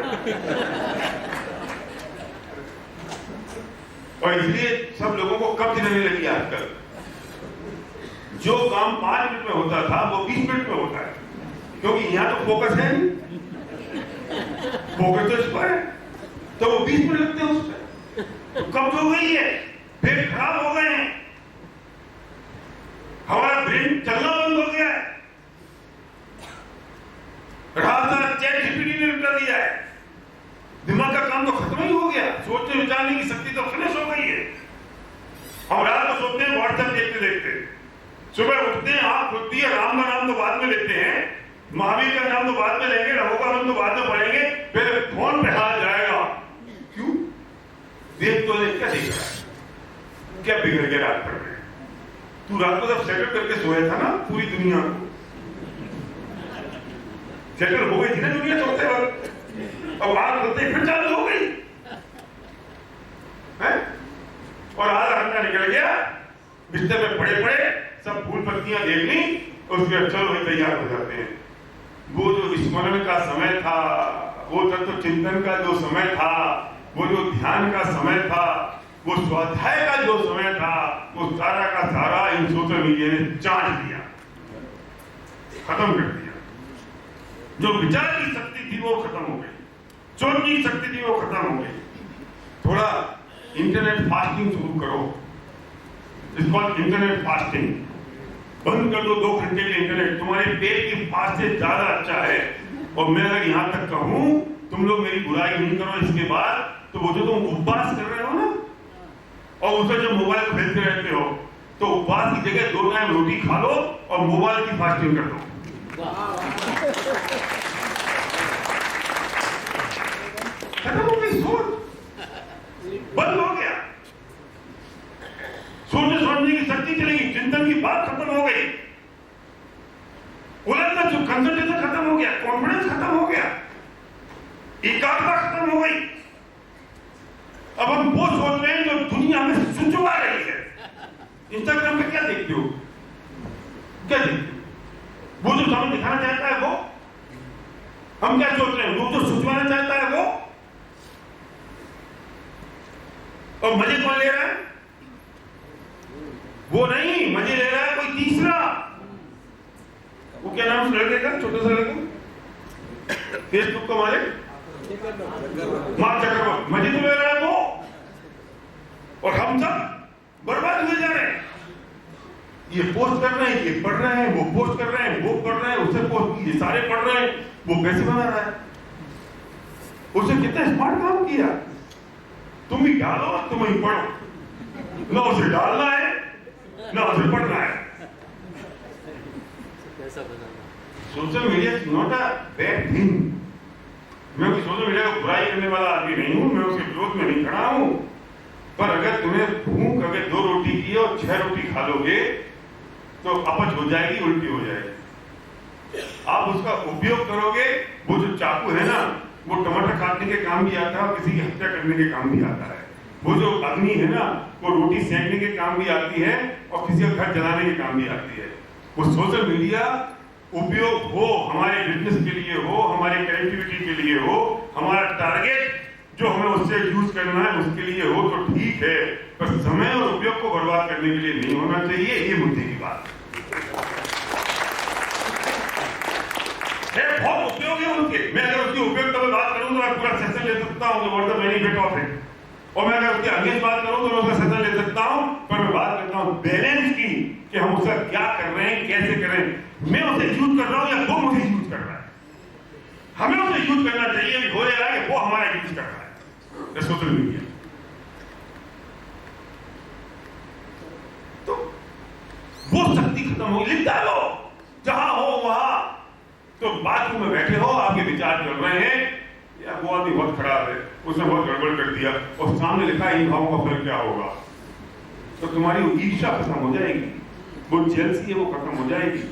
और इसलिए सब लोगों को कब्ज लगने लगी आजकल। जो काम 5 मिनट में होता था वो 20 मिनट में होता है, क्योंकि यहाँ तो फोकस है नहीं, फोकस तो इस पर है, तो वो 20 मिनट लगते हैं उस पर, तो कब्ज हो गई है, पेट खराब हो गए हैं, हमारा ब्रेन चलना बंद हो गया है, रात रात चैट जीपीटी ने लुटा दिया है, दिमाग का काम तो खत्म ही हो गया, सोचने विचारने की शक्ति तो फिनिश हो गई है। हम रात को सोते हैं व्हाट्सएप देखते देखते, सुबह उठते हैं आंख खुलती है, राम का नाम तो बाद में लेते हैं, महावीर का नाम तो बाद में लेंगे, रघु का नाम तो बाद में पढ़ेंगे, पहले फोन पे हाथ जाएगा। क्यों? देख तो देख, क्या देख रहा है? क्या बिगड़ के रात पड़ रहे? तू रात को जब सेटल करके सोया था ना पूरी दुनिया को, सेटल हो गई थी ना दुनिया सोते वक्त, अब आग होते फिर चालू हो गई है? और आधा घंटा निकल गया, बिस्तर में पड़े पड़े सब फूल पत्तियां देख ली, उसके बाद चलो भाई तैयार हो जाते हैं। वो जो स्मरण का समय था, वो तत्व चिंतन का जो समय था, वो जो ध्यान का समय था, वो स्वाध्याय का जो समय था, वो सारा का सारा इन सोशल मीडिया ने चाट दिया, खत्म कर दिया। जो विचार की शक्ति थी वो खत्म हो गई, सोचने की शक्ति थी वो खत्म हो गई। थोड़ा इंटरनेट फास्टिंग शुरू करो, इसको इंटरनेट फास्टिंग बंद कर दो, 2 घंटे के इंटरनेट तुम्हारे पेट की फास्ट से ज्यादा अच्छा है। और मैं अगर यहां तक कहूं, तुम लोग मेरी बुराई नहीं करो इसके बाद, तो वो जो तुम उपवास कर रहे हो ना, और उससे जो मोबाइल खेलते रहते हो, तो उपवास की जगह 2 टाइम रोटी खा लो और मोबाइल की फास्टिंग कर दो। खत्म हो गई सोच, बंद हो गया, सोचने समझने की शक्ति चलेगी, चिंतन की बात खत्म हो गई, उलझना जो कंसंट्रेशन खत्म हो गया, कॉन्फिडेंस खत्म हो गया, एकाग्रता खत्म हो गई। अब हम वो सोच रहे हैं जो दुनिया में सुचवा रही है। इंस्टाग्राम पे क्या देखते हो, क्या देखते हो? वो जो हमें दिखाना चाहता है वो, हम क्या सोच रहे हैं? वो जो सुचवाना चाहता है वो, और मजे कौन ले रहा है? वो नहीं, मजे ले रहा है कोई तीसरा। वो क्या नाम उस लड़के का, छोटे से लड़के, फेसबुक का मालिक मार्क जकरबर्ग, मजे तो ले रहा है वो, और हम सब बर्बाद हुए जा रहे हैं। ये पोस्ट कर रहे हैं, ये पढ़ रहे हैं, वो पोस्ट कर रहे हैं, वो पढ़ रहे हैं, उसे पोस्ट, ये सारे पढ़ रहे हैं, वो पैसे बना रहा है। उसे कितना स्मार्ट काम किया, तुम ही डालो, तुम ही पढ़ो, ना उसे डालना है ना उसे पढ़ना है। Social media is not a bad thing. मैं कोई सोशल मीडिया को बुराई करने वाला आदमी नहीं हूं, मैं उसके विरोध में नहीं खड़ा हूं, पर अगर तुम्हें भूख अगर 2 रोटी की और 6 रोटी खा लोगे तो अपच हो जाएगी, उल्टी हो जाएगी। आप उसका उपयोग करोगे, वो जो चाकू है ना, वो टमाटर काटने के काम भी आता है और किसी की हत्या करने के काम भी आता है। वो जो अग्नि है ना, वो रोटी सेकने के काम भी आती है और किसी का घर जलाने के काम भी आती है। वो सोशल मीडिया उपयोग हो, हमारे बिजनेस के लिए हो, हमारे कनेक्टिविटी के लिए हो, हमारा टारगेट जो हमें उससे यूज करना है उसके लिए हो तो ठीक है, पर समय और उपयोग को बर्बाद करने के लिए नहीं होना चाहिए। ये मुद्दे की बात है, बहुत उपयोग है उनके। मैं अगर उसके उपयोग की बात करूं तो मैं पूरा सेशन ले सकता हूं, what the benefit of it, और मैं अगर उसके अगेंस्ट बात करूं तो मैं उसका सेशन ले सकता हूं, पर मैं बात करता हूं बैलेंस की, कि हम उसका क्या कर रहे हैं, कैसे कर रहे हैं। मैं उसे यूज कर रहा हूं या वो मुझे यूज कर रहा है। हमें उसे यूज करना चाहिए, हो रहा है वो हमारा यूज कर रहा है सोशल मीडिया। तो वो शक्ति खत्म होगी। लिख डालो जहां हो वहां, तो बाथरूम में बैठे हो, आपके विचार चल रहे हैं, यार वो आदमी बहुत खराब है, उसने बहुत गड़बड़ कर दिया, और सामने लिखा इन भावों का फल क्या होगा, तो तुम्हारी वो ईर्ष्या खत्म हो जाएगी, वो जेलसी है वो खत्म हो जाएगी।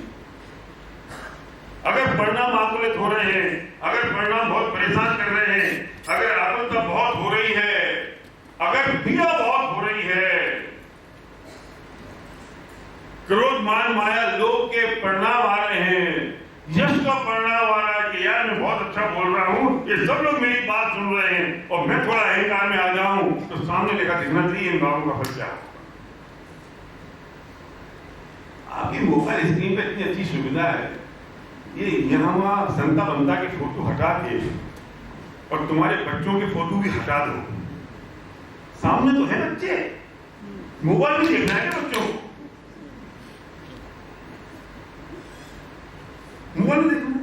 अगर परिणाम आकुलित हो रहे हैं, अगर परिणाम बहुत परेशान कर रहे हैं, अगर आकुलता बहुत हो रही है, अगर पीड़ा बहुत हो रही है, क्रोध मान माया लोभ के परिणाम आ रहे हैं, यश का परिणाम आ रहा है कि यार मैं बहुत अच्छा बोल रहा हूं, ये सब लोग मेरी बात सुन रहे हैं, और मैं थोड़ा अहंकार में आ जाऊं, तो सामने लिखा दिखना चाहिए इन बाबू का फल क्या होगा। आपकी मोबाइल स्क्रीन पे इतनी अच्छी सुविधा है, ये यहाँ वहां संता बंता की फोटो हटा के और तुम्हारे बच्चों के फोटो भी हटा दो, सामने तो है बच्चे, मोबाइल भी देखना है बच्चों को, मोबाइल देखना,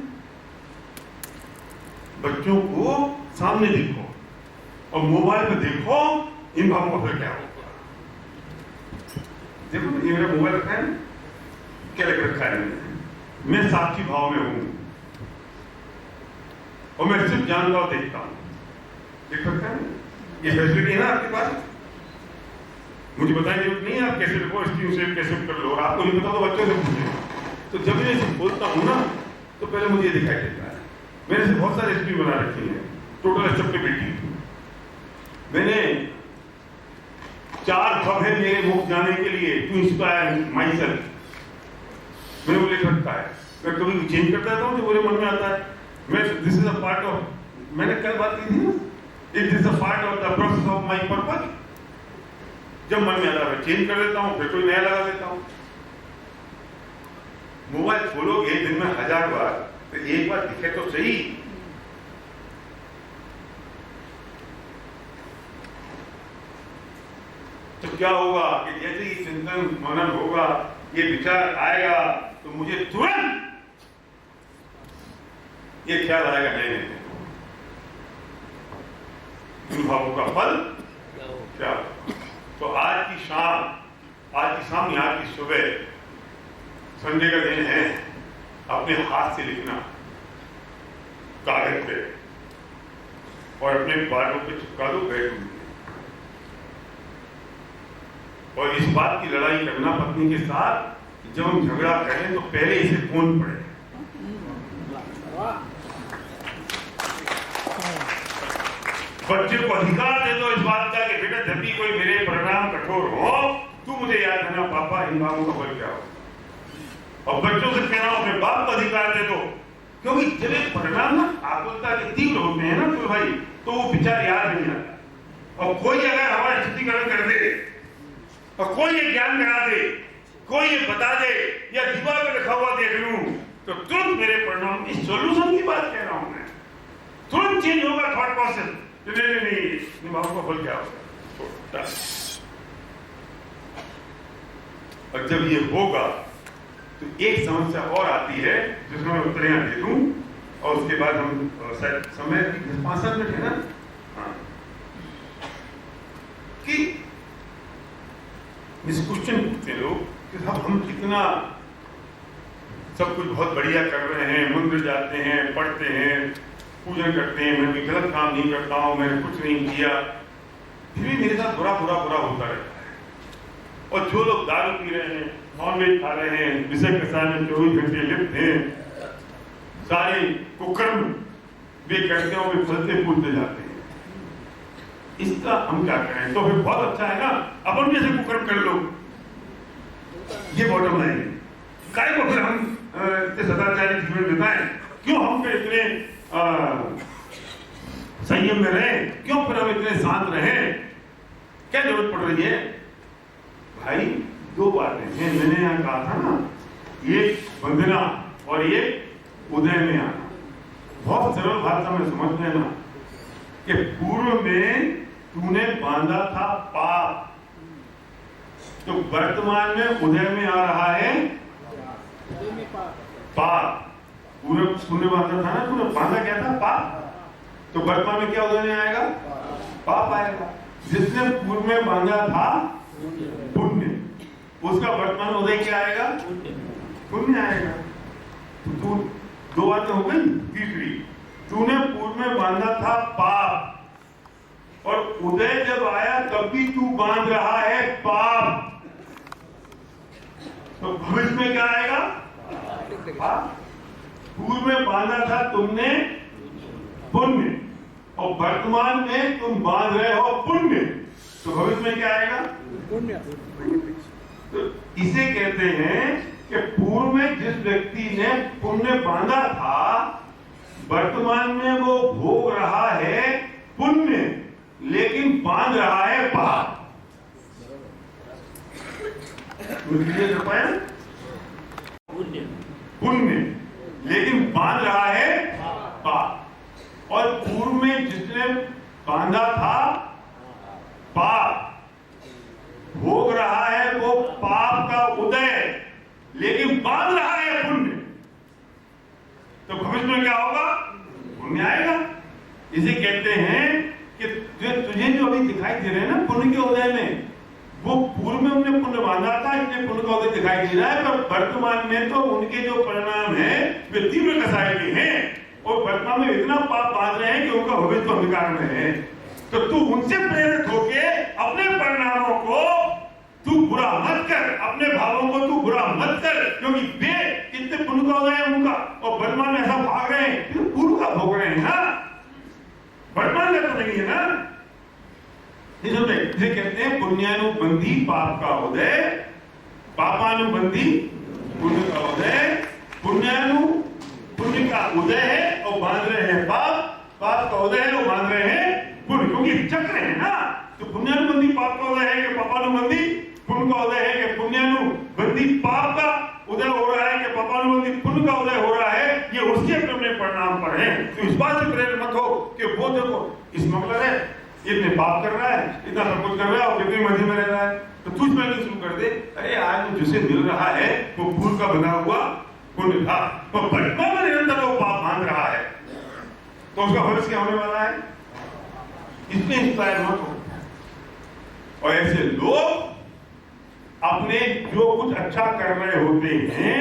बच्चों को सामने देखो और मोबाइल पे देखो इन भावों का फिर क्या होगा। देखो ये मेरा मोबाइल रखा है, क्या लिख रखा है, मैं साक्षी भाव में हूं, और मैं सिर्फ जानता हूं, देखता हूं। देख सकते हैं ये फैसिलिटी है ना आपके पास, मुझे बताने की जरूरत नहीं है आप कैसे देखो, स्क्रीन शेयर कैसे कर लो, और आपको नहीं पता तो बच्चों से पूछे। तो जब मैं इसे बोलता हूं ना तो पहले मुझे ये दिखाई देता है। मैंने से बहुत सारे स्क्रीन बना रखी है, टोटल स्टेबिलिटी। मैंने 4 शब्द है मेरे मुख जाने के लिए, टू इंस्पायर माई सेल्फ। मैंने वो लिख रखा है, मैं कभी भी चेंज करता रहता हूँ जो मुझे मन में आता है। मैं this is a part of, मैंने कल बात की थी ना, it is a part of the process of my purpose. जब मन में आता है चेंज कर देता हूँ, फिर कोई नया लगा देता हूँ। मोबाइल खोलोगे दिन में 1000 बार, तो एक बार दिखे तो सही। तो क्या होगा कि जैसे ही चिंतन मनन होगा, ये विचार आएगा, तो मुझे तुरंत ये ख्याल आएगा, नहीं इन भावों का फल क्या। तो आज की शाम या आज की सुबह, संडे का दिन है, अपने हाथ से लिखना कागज पे और अपने बालों पे चिपका दो बेडरूम में। और इस बात की लड़ाई करना पत्नी के साथ, जब हम झगड़ा करें तो पहले इसे कौन पड़े। बच्चे को अधिकार दे दो इस बात का कि बेटा जब भी कोई मेरे परिणाम कठोर हो, तू मुझे याद देना पापा इन बातों का फल क्या हो। और बच्चों से कहना अपने बाप को अधिकार दे दो, क्योंकि जब एक परिणाम ना आकुलता के तीव्र होते हैं ना तो भाई, तो वो विचार याद नहीं आता। और कोई अगर हमारा स्थितिकरण कर दे और कोई ये ज्ञान करा दे, कोई ये बता दे, या दीवार पर लिखा हुआ देख लूं, तो तुरंत मेरे परिणाम, इस सॉल्यूशन की बात कह रहा हूं मैं, तुरंत चेंज होगा थॉट प्रोसेस। नहीं बाबू का फल क्या होगा। और जब ये होगा तो एक समस्या और आती है जिसमें मैं उत्तर यहां दे दूं, और उसके बाद हम शायद समय 5-7 मिनट है ना, हाँ, कि इस क्वेश्चन पूछते लोग कि साहब हम कितना सब कुछ बहुत बढ़िया कर रहे हैं, मंदिर जाते हैं, पढ़ते हैं, पूजन करते हैं, मैं भी गलत काम नहीं करता हूं, मैंने कुछ नहीं किया, फिर भी मेरे साथ बुरा होता रहता है। और जो लोग दारू पी रहे हैं, नॉनवेज खा रहे हैं, विषय कसाय में 24 घंटे लिप्त हैं, सारे कुकर्म वे करते हैं, वे फलते फूलते जाते हैं। इसका हम क्या करें? तो फिर बहुत अच्छा है ना, अपन जैसे कुकर्म कर लो, ये बॉटम लाइन है। काय को फिर हम इतने सदाचारी जीवन बिताएं? क्यों हम फिर इतने संयम में रहें? क्यों फिर हम इतने शांत रहें? क्या जरूरत पड़ रही है भाई? 2 बातें हैं, मैंने यहां कहा था ना, एक वंदना और एक उदय में आना। बहुत सरल भाषा में समझ लेना कि पूर्व में तूने बांधा था पाप, तो वर्तमान में उदय में आ रहा है पाप। पूर्व तूने बांधा था ना, तूने बांधा क्या था? पाप। तो वर्तमान में क्या उदय में आएगा? पाप आएगा। जिसने पूर्व में बांधा था पुण्य, उसका वर्तमान उदय क्या आएगा? पुण्य आएगा। तो तू 2 बातें हो गई। तीसरी, तूने पूर्व में बांधा था पाप, और उदय जब आया तब भी तू बांध रहा है पाप, तो भविष्य में क्या आएगा? पाप। पूर्व में बांधा था तुमने पुण्य, और वर्तमान में तुम बांध रहे हो पुण्य, तो भविष्य में क्या आएगा? पुण्य। तो इसे कहते हैं कि पूर्व में जिस व्यक्ति ने पुण्य बांधा था, वर्तमान में वो भोग रहा है पुण्य, लेकिन बांध रहा है पाप। पुण्य लेकिन बांध रहा है पाप। और पूर्व में जिसने बांधा था पाप, भोग रहा है वो पाप का उदय, लेकिन बांध रहा है पुण्य, तो भविष्य में क्या होगा? पुण्य आएगा। इसे कहते हैं कि तुझे जो अभी दिखाई दे रहे हैं ना पुण्य के उदय में, वो पूर्व में उन्हें पुण्य बांधा था, इसलिए पुण्य का उदय दिखाई दे रहा है, पर वर्तमान में तो उनके जो परिणाम है वे तीव्र कसाय के हैं, और वर्तमान में इतना पाप बांध रहे हैं कि उनका भविष्य तो अंधकार में है। तो तू उनसे प्रेरित होके अपने परिणामों को तू बुरा मत कर, अपने भावों को तू बुरा मत कर, क्योंकि वे कितने पुण्य का उदय है उनका, और वर्तमान में ऐसा भाग रहे हैं, तो पूर्व का भोग रहे हैं ना, वर्तमान का तो नहीं है ना। इसे कहते हैं पुण्यानुबंधी पाप का उदय, पापानुबंधी पुण्य का उदय। पुण्य का उदय है और बांध रहे हैं पाप, पाप का उदय है और बांध रहे हैं पुण्य, क्योंकि चक्र है ना। तो पुण्यानुबंधी पाप का उदय है कि पापानुबंधी पुण्य का उदय है, कि पुण्यानुबंधी पाप का उदय हो रहा है कि पापानुबंधी पुण्य का उदय हो रहा है, ये उसके अपने परिणाम पर है। तो इस बात से प्रेरित मत हो कि वो देखो स्मगलर है, इतने पाप कर रहा है, इतना सब कुछ कर रहा है और कितनी मर्जी में रह रहा है, तो तुझ में शुरू कर दे। अरे आज तो जिसे मिल रहा है वो पूर्व का बना हुआ पुण्य था, तो वर्तमान में निरंतर वो पाप बांध रहा है, तो उसका भविष्य क्या होने वाला है, इसमें इंस्पायर मत हो। और ऐसे लोग अपने जो कुछ अच्छा कर रहे होते हैं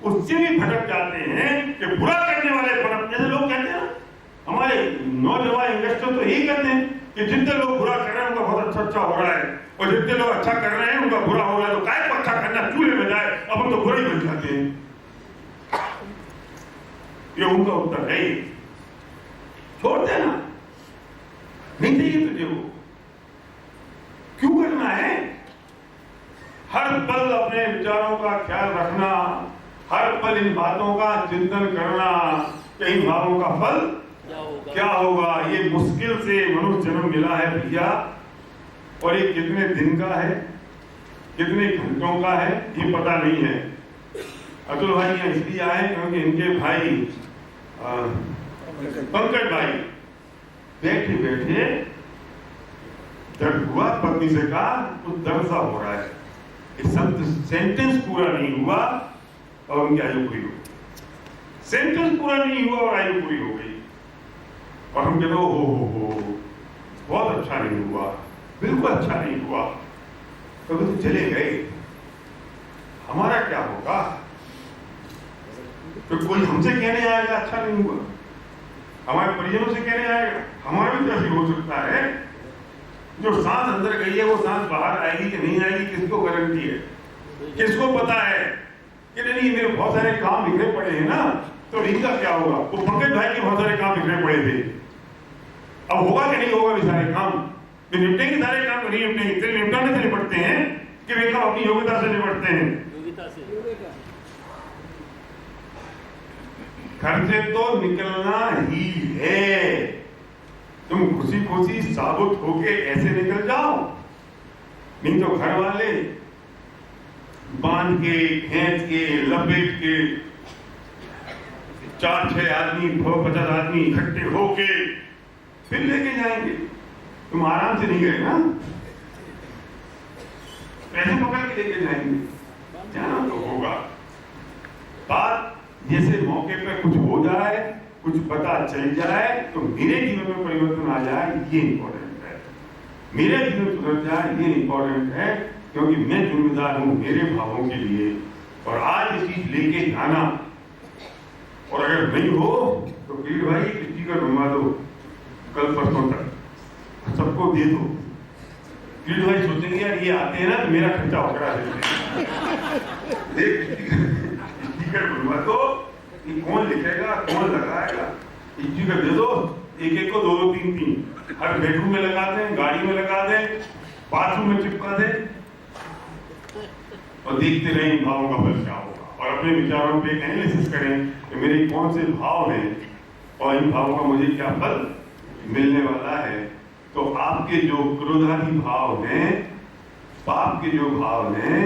उससे भी भटक जाते हैं कि बुरा करने वाले पनप। जैसे लोग कहते हैं, हमारे नौजवान इन्वेस्टर तो यही कहते हैं कि जितने लोग बुरा कर रहे हैं उनका बहुत अच्छा हो रहा है, और जितने लोग अच्छा कर रहे हैं उनका बुरा हो रहा है, तो काय को अच्छा करना चूल्हे में जाए, अब हम तो बुरा ही बन जाते हैं। ये उनका उत्तर है, छोड़ देना, नहीं चाहिए तुझे वो, क्यों करना है। हर पल अपने विचारों का ख्याल रखना, हर पल इन बातों का चिंतन करना कि इन भावों का फल क्या होगा। ये मुश्किल से मनुष्य जन्म मिला है भैया, और ये कितने दिन का है, कितने घंटों का है, ये पता नहीं है। अतुल भाई यहाँ इसलिए आए क्योंकि इनके भाई पंकज भाई बैठे बैठे दर्द हुआ, पत्नी से कहा कुछ दर्द सा हो रहा है, सेंटेंस पूरा नहीं हुआ और उनकी आयु पूरी हो गई। सेंटेंस पूरा नहीं हुआ और आयु पूरी हो गई, और हम कहते हो बहुत अच्छा नहीं हुआ, बिल्कुल अच्छा नहीं हुआ, तो चले गए, हमारा क्या होगा। तो कोई हमसे कहने आएगा अच्छा नहीं हुआ, हमारे परिजनों से कहने आएगा, हमारा भी तो ऐसे हो सकता है। जो सांस अंदर गई है वो सांस बाहर आएगी कि नहीं आएगी, किसको गारंटी है, किसको पता है कि नहीं मेरे बहुत सारे काम बिखरे पड़े हैं ना, तो इनका क्या होगा। वो पंकज भाई के बहुत सारे काम बिखरे पड़े थे, अब होगा कि नहीं होगा भी सारे काम, वे निपटेंगे सारे काम तो नहीं निपटेंगे, सिर्फ निपटाने से निपटते हैं कि वे काम अपनी योग्यता से निपटते हैं। घर से तो निकलना ही है, तुम खुशी खुशी साबुत होके ऐसे निकल जाओ, नहीं तो घर वाले बांध के खींच के लपेट के 4-6 आदमी 50 आदमी इकट्ठे होके फिर लेके जाएंगे। तुम आराम से नहीं गए ना, पैसे पकड़ के लेके जाएंगे, जाना तो होगा। बात जैसे मौके पर कुछ हो जाए, कुछ पता चल जाए तो मेरे जीवन में परिवर्तन आ जाए, ये इंपॉर्टेंट है। मेरे जीवन सुधर जाए, ये इंपॉर्टेंट है, क्योंकि मैं जिम्मेदार हूं मेरे भावों के लिए, और आज ये चीज लेके जाना। और अगर नहीं हो तो वीर भाई स्टीकर बनवा दो, कल परसों तक सबको दे दो। वीर भाई सोचेंगे यार ये आते हैं ना तो मेरा खर्चा उकड़ा देते हैं, स्टीकर बनवा दो, कि कौन लिखेगा कौन लगाएगा, स्टीकर दे दो, एक को 2-2, 3-3 हर बेडरूम में लगा दें, गाड़ी में लगा दें, बाथरूम में चिपका दें, और देखते रहे इन भावों का फल क्या होगा। और अपने विचारों पे एनालिसिस करें कि मेरे कौन से भाव हैं और इन भावों का मुझे क्या फल मिलने वाला है। तो आपके जो क्रोधादि भाव हैं, पाप के जो भाव हैं,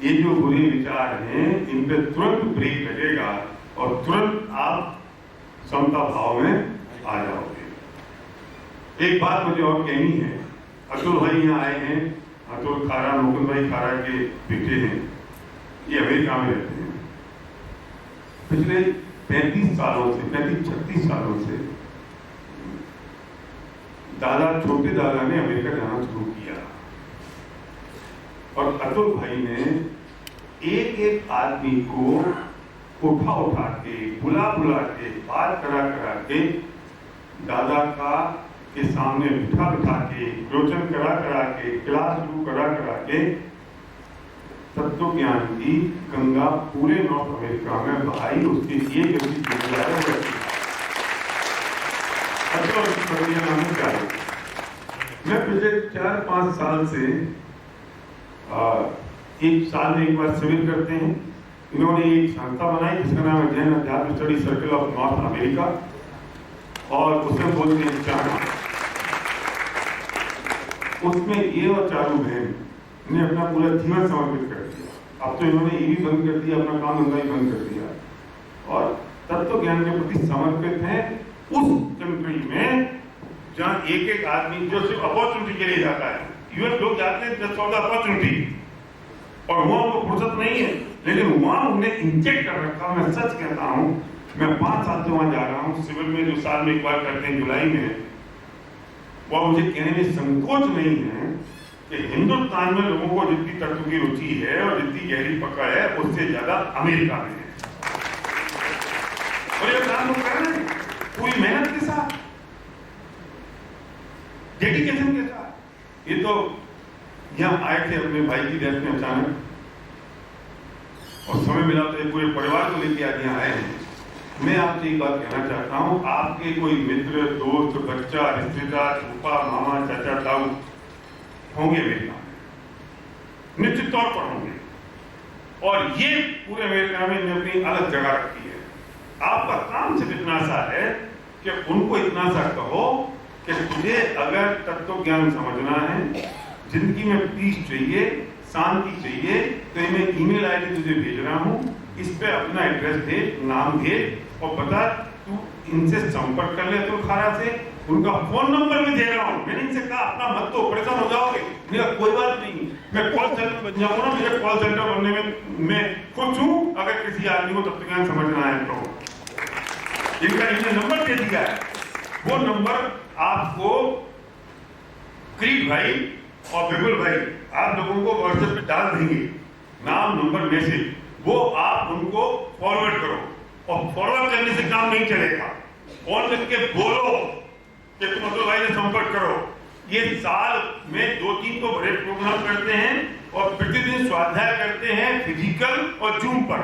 ये जो बुरे विचार हैं, इन पे तुरंत ब्रेक लगेगा और तुरंत आप समता भाव में आ जाओगे। एक बात मुझे और कहनी है, अतुल भाई यहाँ आए हैं, अतुल खारा मुकुंद भाई खारा के बेटे हैं, ये अमेरिका में रहते हैं। पिछले 35 सालों से 35-36 सालों से दादा, छोटे दादा ने अमेरिका जाना शुरू किया, और अतुल भाई ने एक एक आदमी को उठा उठा के, बुला बुला के, बात करा करा के, दादा का के सामने बिठा बिठा के, रोचन करा करा के, क्लास शुरू करा करा के तत्व ज्ञान की गंगा पूरे नॉर्थ अमेरिका में बहाई। उसके लिए कि उसकी जिम्मेदारी रहती है। अच्छा, उसकी प्रक्रिया में क्या है? मैं पिछले 4-5 साल से एक साल में एक बार शिविर करते हैं। इन्होंने एक संस्था बनाई जिसका नाम है जैन अध्यात्म study circle of north America, और उसमें बोलते हैं चाणा। उसमें ये और चारू बहन ने अपना पूरा जीवन समर्पित कर दिया। अब तो इन्होंने ये भी बंद कर दिया, अपना काम धंधा ही बंद कर दिया और तत्व ज्ञान के प्रति समर्पित हैं। उस कंट्री में जहाँ एक एक आदमी जो सिर्फ अपॉर्चुनिटी के लिए जाता है, यूएस लोग जाते हैं जस्ट फॉर द अपॉर्चुनिटी, और वहां उनको फुर्सत नहीं है, लेकिन वहां उन्हें इंजेक्ट कर रखा। मैं सच कहता हूं, मैं 5 साल से वहां जा रहा हूं सिविल में, जो साल में एक बार करते हैं जुलाई में। वह मुझे कहने में संकोच नहीं है कि हिंदुस्तान में लोगों को जितनी तत्व की रुचि है और जितनी गहरी पकड़ है, उससे ज्यादा अमेरिका में है। और ये काम लोग कर रहे हैं पूरी मेहनत के साथ, डेडिकेशन के साथ। ये तो यहाँ आए थे अपने भाई की डेथ में अचानक, और समय मिला तो पूरे परिवार को लेके आज यहाँ आए हैं। मैं आपसे एक बात कहना चाहता हूँ, आपके कोई मित्र, दोस्त, बच्चा, रिश्तेदार, फूफा, मामा, चाचा, ताऊ होंगे अमेरिका में, निश्चित तौर पर होंगे, और ये पूरे अमेरिका में इन्हें अपनी अलग जगह रखी है। आपका काम सिर्फ इतना सा है कि उनको इतना सा कहो कि तुझे अगर तत्व ज्ञान समझना है, जिंदगी में पीस चाहिए, शांति चाहिए, तो मैं ईमेल आईडी तुझे भेज रहा हूँ, इस पे अपना एड्रेस दे, नाम दे, और बता तू इनसे संपर्क कर ले। तो खारा से उनका फोन नंबर भी दे रहा हूँ। मैंने इनसे कहा अपना मत तो, परेशान हो जाओगे। मेरा कोई बात नहीं, मैं कॉल सेंटर बन जाऊंगा ना, मुझे कॉल सेंटर बनने में मैं खुश हूँ। अगर किसी आदमी को तत्व ज्ञान समझना है तो इनका इन्हें नंबर दे दिया है, वो नंबर आपको क्रीड भाई और बिपुल भाई आप लोगों को व्हाट्सएप पे डाल देंगे, नाम, नंबर, मैसेज। वो आप उनको फॉरवर्ड करो, और फॉरवर्ड करने से काम नहीं चलेगा। फोन करके बोलो कि तुम अब्दुल भाई से संपर्क करो। ये साल में 2-3 तो बड़े प्रोग्राम करते हैं, और प्रतिदिन स्वाध्याय करते हैं फिजिकल और जूम पर।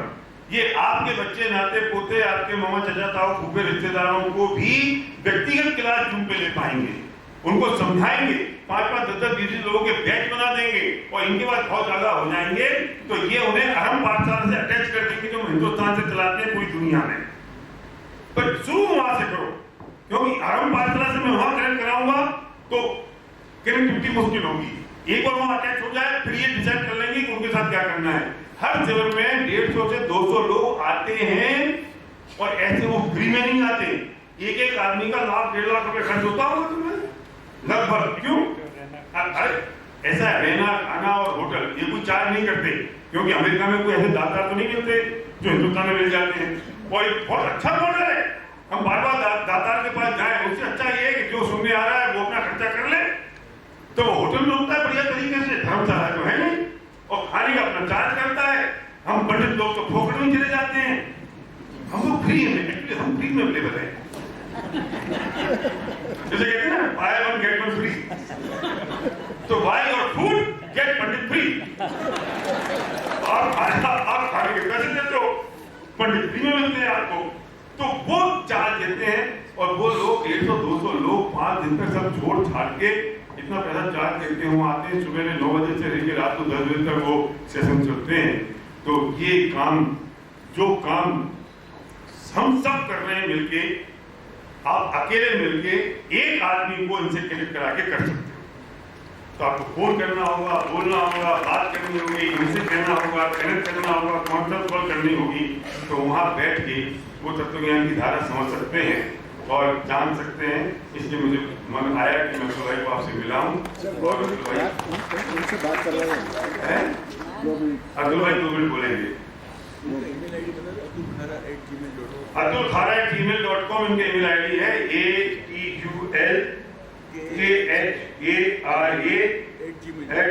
ये आपके बच्चे, नाते पोते, आपके मामा, चाचा, ताऊ, फूफे, रिश्तेदारों को भी व्यक्तिगत क्लास जूम पे ले पाएंगे, उनको समझाएंगे, 5-5, 10-10, 20 लोगों के बैच बना देंगे, और इनके बाद बहुत ज्यादा हो जाएंगे तो ये उन्हें अहम पाठशाला से अटैच कर देंगे जो हिंदुस्तान से चलाते हैं पूरी दुनिया में। पर शुरू वहां से करो, क्योंकि आरंभ पाठशाला से मैं वहां कनेक्ट कराऊंगा तो कनेक्टिविटी मुश्किल होगी। एक बार वहां अटैच हो जाए, फिर ये डिसाइड कर लेंगे कि उनके साथ क्या करना है। हर शिविर में 150 से 200 लोग आते हैं, और ऐसे वो फ्री में नहीं आते। एक एक आदमी का $1.5 लाख रुपए खर्च होता होगा तुम्हें लगभग। क्यों? अरे ऐसा है, रहना, खाना और होटल ये कोई चार्ज नहीं करते, क्योंकि अमेरिका में कोई ऐसे दाता तो नहीं मिलते जो हिंदुस्तान में मिल जाते हैं। और बहुत अच्छा मॉडल है, हम बार बार दातार के पास जाए, उससे अच्छा ये है कि जो सुनने आ रहा है वो अपना खर्चा कर ले, तो होटल में होता है बढ़िया तरीके से, धर्मशाला तो है नहीं, और खाने का अपना चार्ज करता है। हम पंडित लोग तो फोकट में चले जाते हैं, हम लोग फ्री हैं, एक्चुअली हम फ्री में अवेलेबल है। जैसे कहते हैं ना, by one get one free, तो बाय और फूड गेट पंडित फ्री। आप खाने के पैसे देते हो, पंडित फ्री में मिलते हैं आपको, तो वो चार्ज देते हैं। और वो लोग 150-200 लोग 5 दिन तक सब छोड़ छाड़ के इतना पैसा चार्ज देते हैं। वो आते हैं सुबह में 9 बजे से लेकर रात को 10 बजे तक वो सेशन चलते हैं। तो ये काम, जो काम हम सब कर रहे हैं मिलके, आप अकेले मिलके एक आदमी को इनसे कनेक्ट करा के कर सकते हो। तो आपको फोन करना होगा, बोलना होगा, बात करनी होगी, इनसे कहना होगा, कनेक्ट करना होगा, कॉन्फ्रेंस कॉल करनी होगी, तो वहां बैठ के वो तत्वज्ञान की धारा समझ सकते हैं और जान सकते हैं। इसलिए मुझे मन आया कि मैं अब्दुल भाई को आपसे मिलाऊं। और उनसे बात कर रहे हैं, अब्दुल भाई 2 मिनट बोलेंगे। abdulkhara@gmail.com इनके ईमेल आईडी है,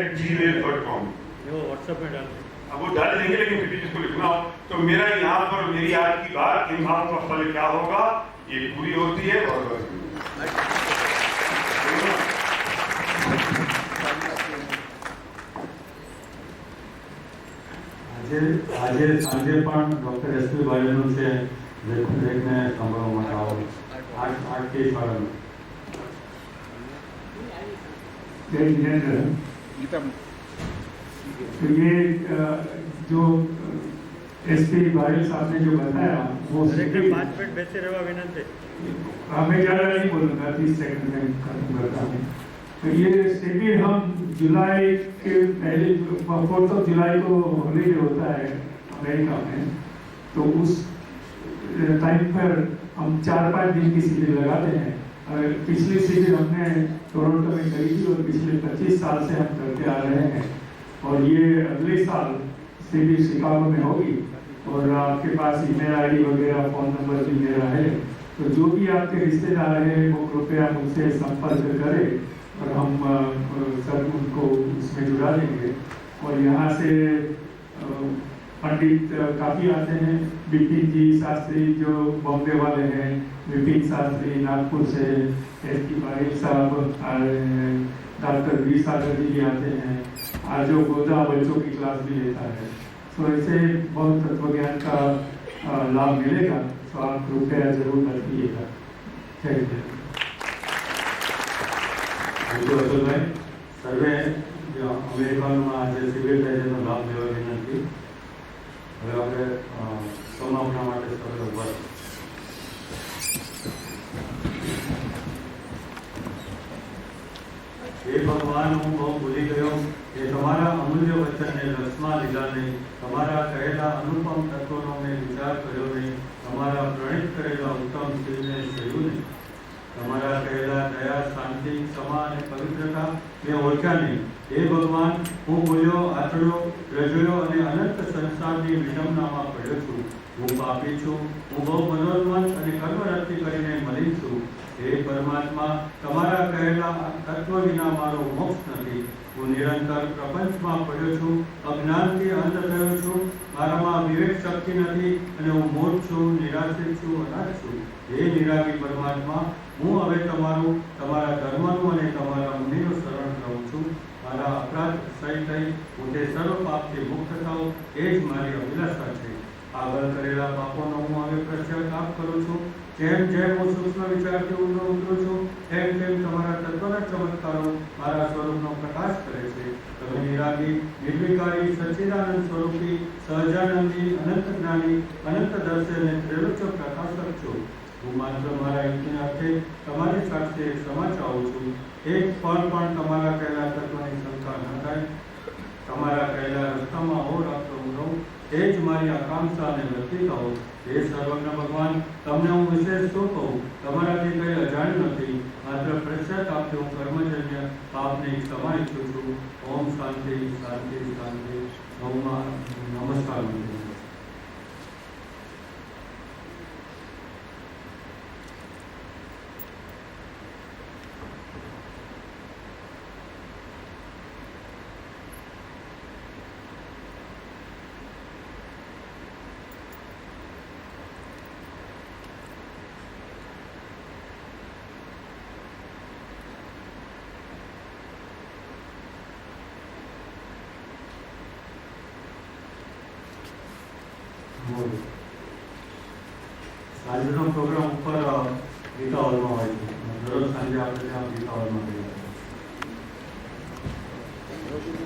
ATULKHARA@gmail.com। वो व्हाट्सएप में डाल अब वो डाल देंगे, लेकिन फिर भी जिसको लिखना हो तो मेरा यहाँ पर मेरी आज की बात इन भावों का फल क्या होगा ये पूरी होती है। और આજે સાંજે પણ ડૉક્ટર એસપી બારેનું છે દરેકને સાંભળવા માટે આવો 8 વાગ્યાનું तो ये जो एसपी बारिल साहब ने जो बताया वो 5 मिनट बैठे रहवा विनंती। मैं ज़्यादा नहीं बोलूँगा, 30 सेकंड में खत्म करता हूँ। तो ये शिविर हम जुलाई के पहले 4 जुलाई को हॉलीडे होता है अमेरिका में, तो उस टाइम पर हम 4-5 दिन की शिविर लगाते हैं। पिछली शिविर हमने टोरंटो में करी थी और पिछले 25 साल से हम करते आ रहे हैं, और ये अगले साल शिविर शिकागो में होगी। और आपके पास ईमेल आईडी वगैरह फ़ोन नंबर भी मेरा है, तो जो भी आपके रिश्तेदार हैं वो कृपया मुझसे संपर्क करें और हम सब उनको उसमें जुड़ा देंगे। और यहाँ से पंडित काफ़ी आते हैं, विपिन जी शास्त्री जो बॉम्बे वाले हैं, विपिन शास्त्री नागपुर से, एसपी बारिल साहब, डॉक्टर वी सागर जी भी आते हैं, आज जो गोदा बच्चों की क्लास भी लेता है। तो ऐसे बहुत तत्वज्ञान का लाभ मिलेगा, तो आप कृपया जरूर बताइएगा। Thank you. અતુલ ભાઈ સર્વે અમેરિકામાં આજે સિવિલ થાય લાભ લેવા વિનંતી। હવે આપણે સમાપના માટે સર્વે ઉભા हे भगवान हूँ बहुत भूली गयो कि तमारा अमूल्य वचन ने लक्ष्मा लीधा नहीं, तमारा कहेला अनुपम तत्वों में विचार कर्यो नहीं, तमारा प्रणित करेला उत्तम शिव ने सह्यु नहीं, तमारा कहेला दया शांति क्षमा और पवित्रता मैं ओळख्या नहीं। हे भगवान हूँ बोल्यो आचर्यो रजोयो और अनंत संसार की विडंबनामां पड्यो छूं। हूँ पापी छूं, हूँ बहु मनोरमत और कर्मरति करीने मलिन छूं। हे परमात्मा तमारा कहेला तत्व विना मारो मोक्ष नहीं। हूँ निरंतर प्रपंच में पड्यो छूं, अज्ञान थी अंत थयो छूं, मारामां विवेक शक्ति नहीं और हूँ मूर्ख छूं, निराश्रित छूं, अनाथ छूं। हे निरागी परमात्मा हूँ हवे तमारू तमारा धर्मनु और तमारा मुनिनु शरण लઉં છું। मारा अपराध सही थई हूँ ते सर्व पापथी मुक्त थाऊं ए ज मारी अभिलाषा छे। આગળ કરેલા પાપોનો હું હવે પશ્ચાતાપ કરું છું। જેમ જેમ હું સૂક્ષ્મ વિચારથી ઊંડો ઉતરું છું તેમ તેમ તમારા તત્વના ચમત્કારો મારા સ્વરૂપનો પ્રકાશ કરે છે। તમે નિરાગી નિર્વિકારી સચ્ચિદાનંદ સ્વરૂપી સહજાનંદી અનંત જ્ઞાની અનંત દર્શન અને ત્રિલોચક પ્રકાશક છો। હું માત્ર મારા યુક્તિના અર્થે તમારી સાથે ક્ષમા ચાહું છું। એક પળ પણ તમારા કહેલા તત્વની શંકા ન થાય। તમારા કહેલા રસ્તામાં હો રાખતો હું રહું એ જ મારી આકાંક્ષા અને વૃત્તિ કહો। हे सर्वज्ञ भगवान तमने हूँ विशेष शू कहूँ, तमाराथी कई अजाण्यु नहीं, मात्र पश्चातापथी हूँ कर्मजन्य पापने क्षमा इच्छुं छूं। ओम शांति शांति शांति। ओम नमस्कार। સાંજનો પ્રોગ્રામ ઉપર ગીતા હોલમાં હોય છે, દરરોજ સાંજે આપણે ત્યાં ગીતા હોલમાં જઈએ છીએ।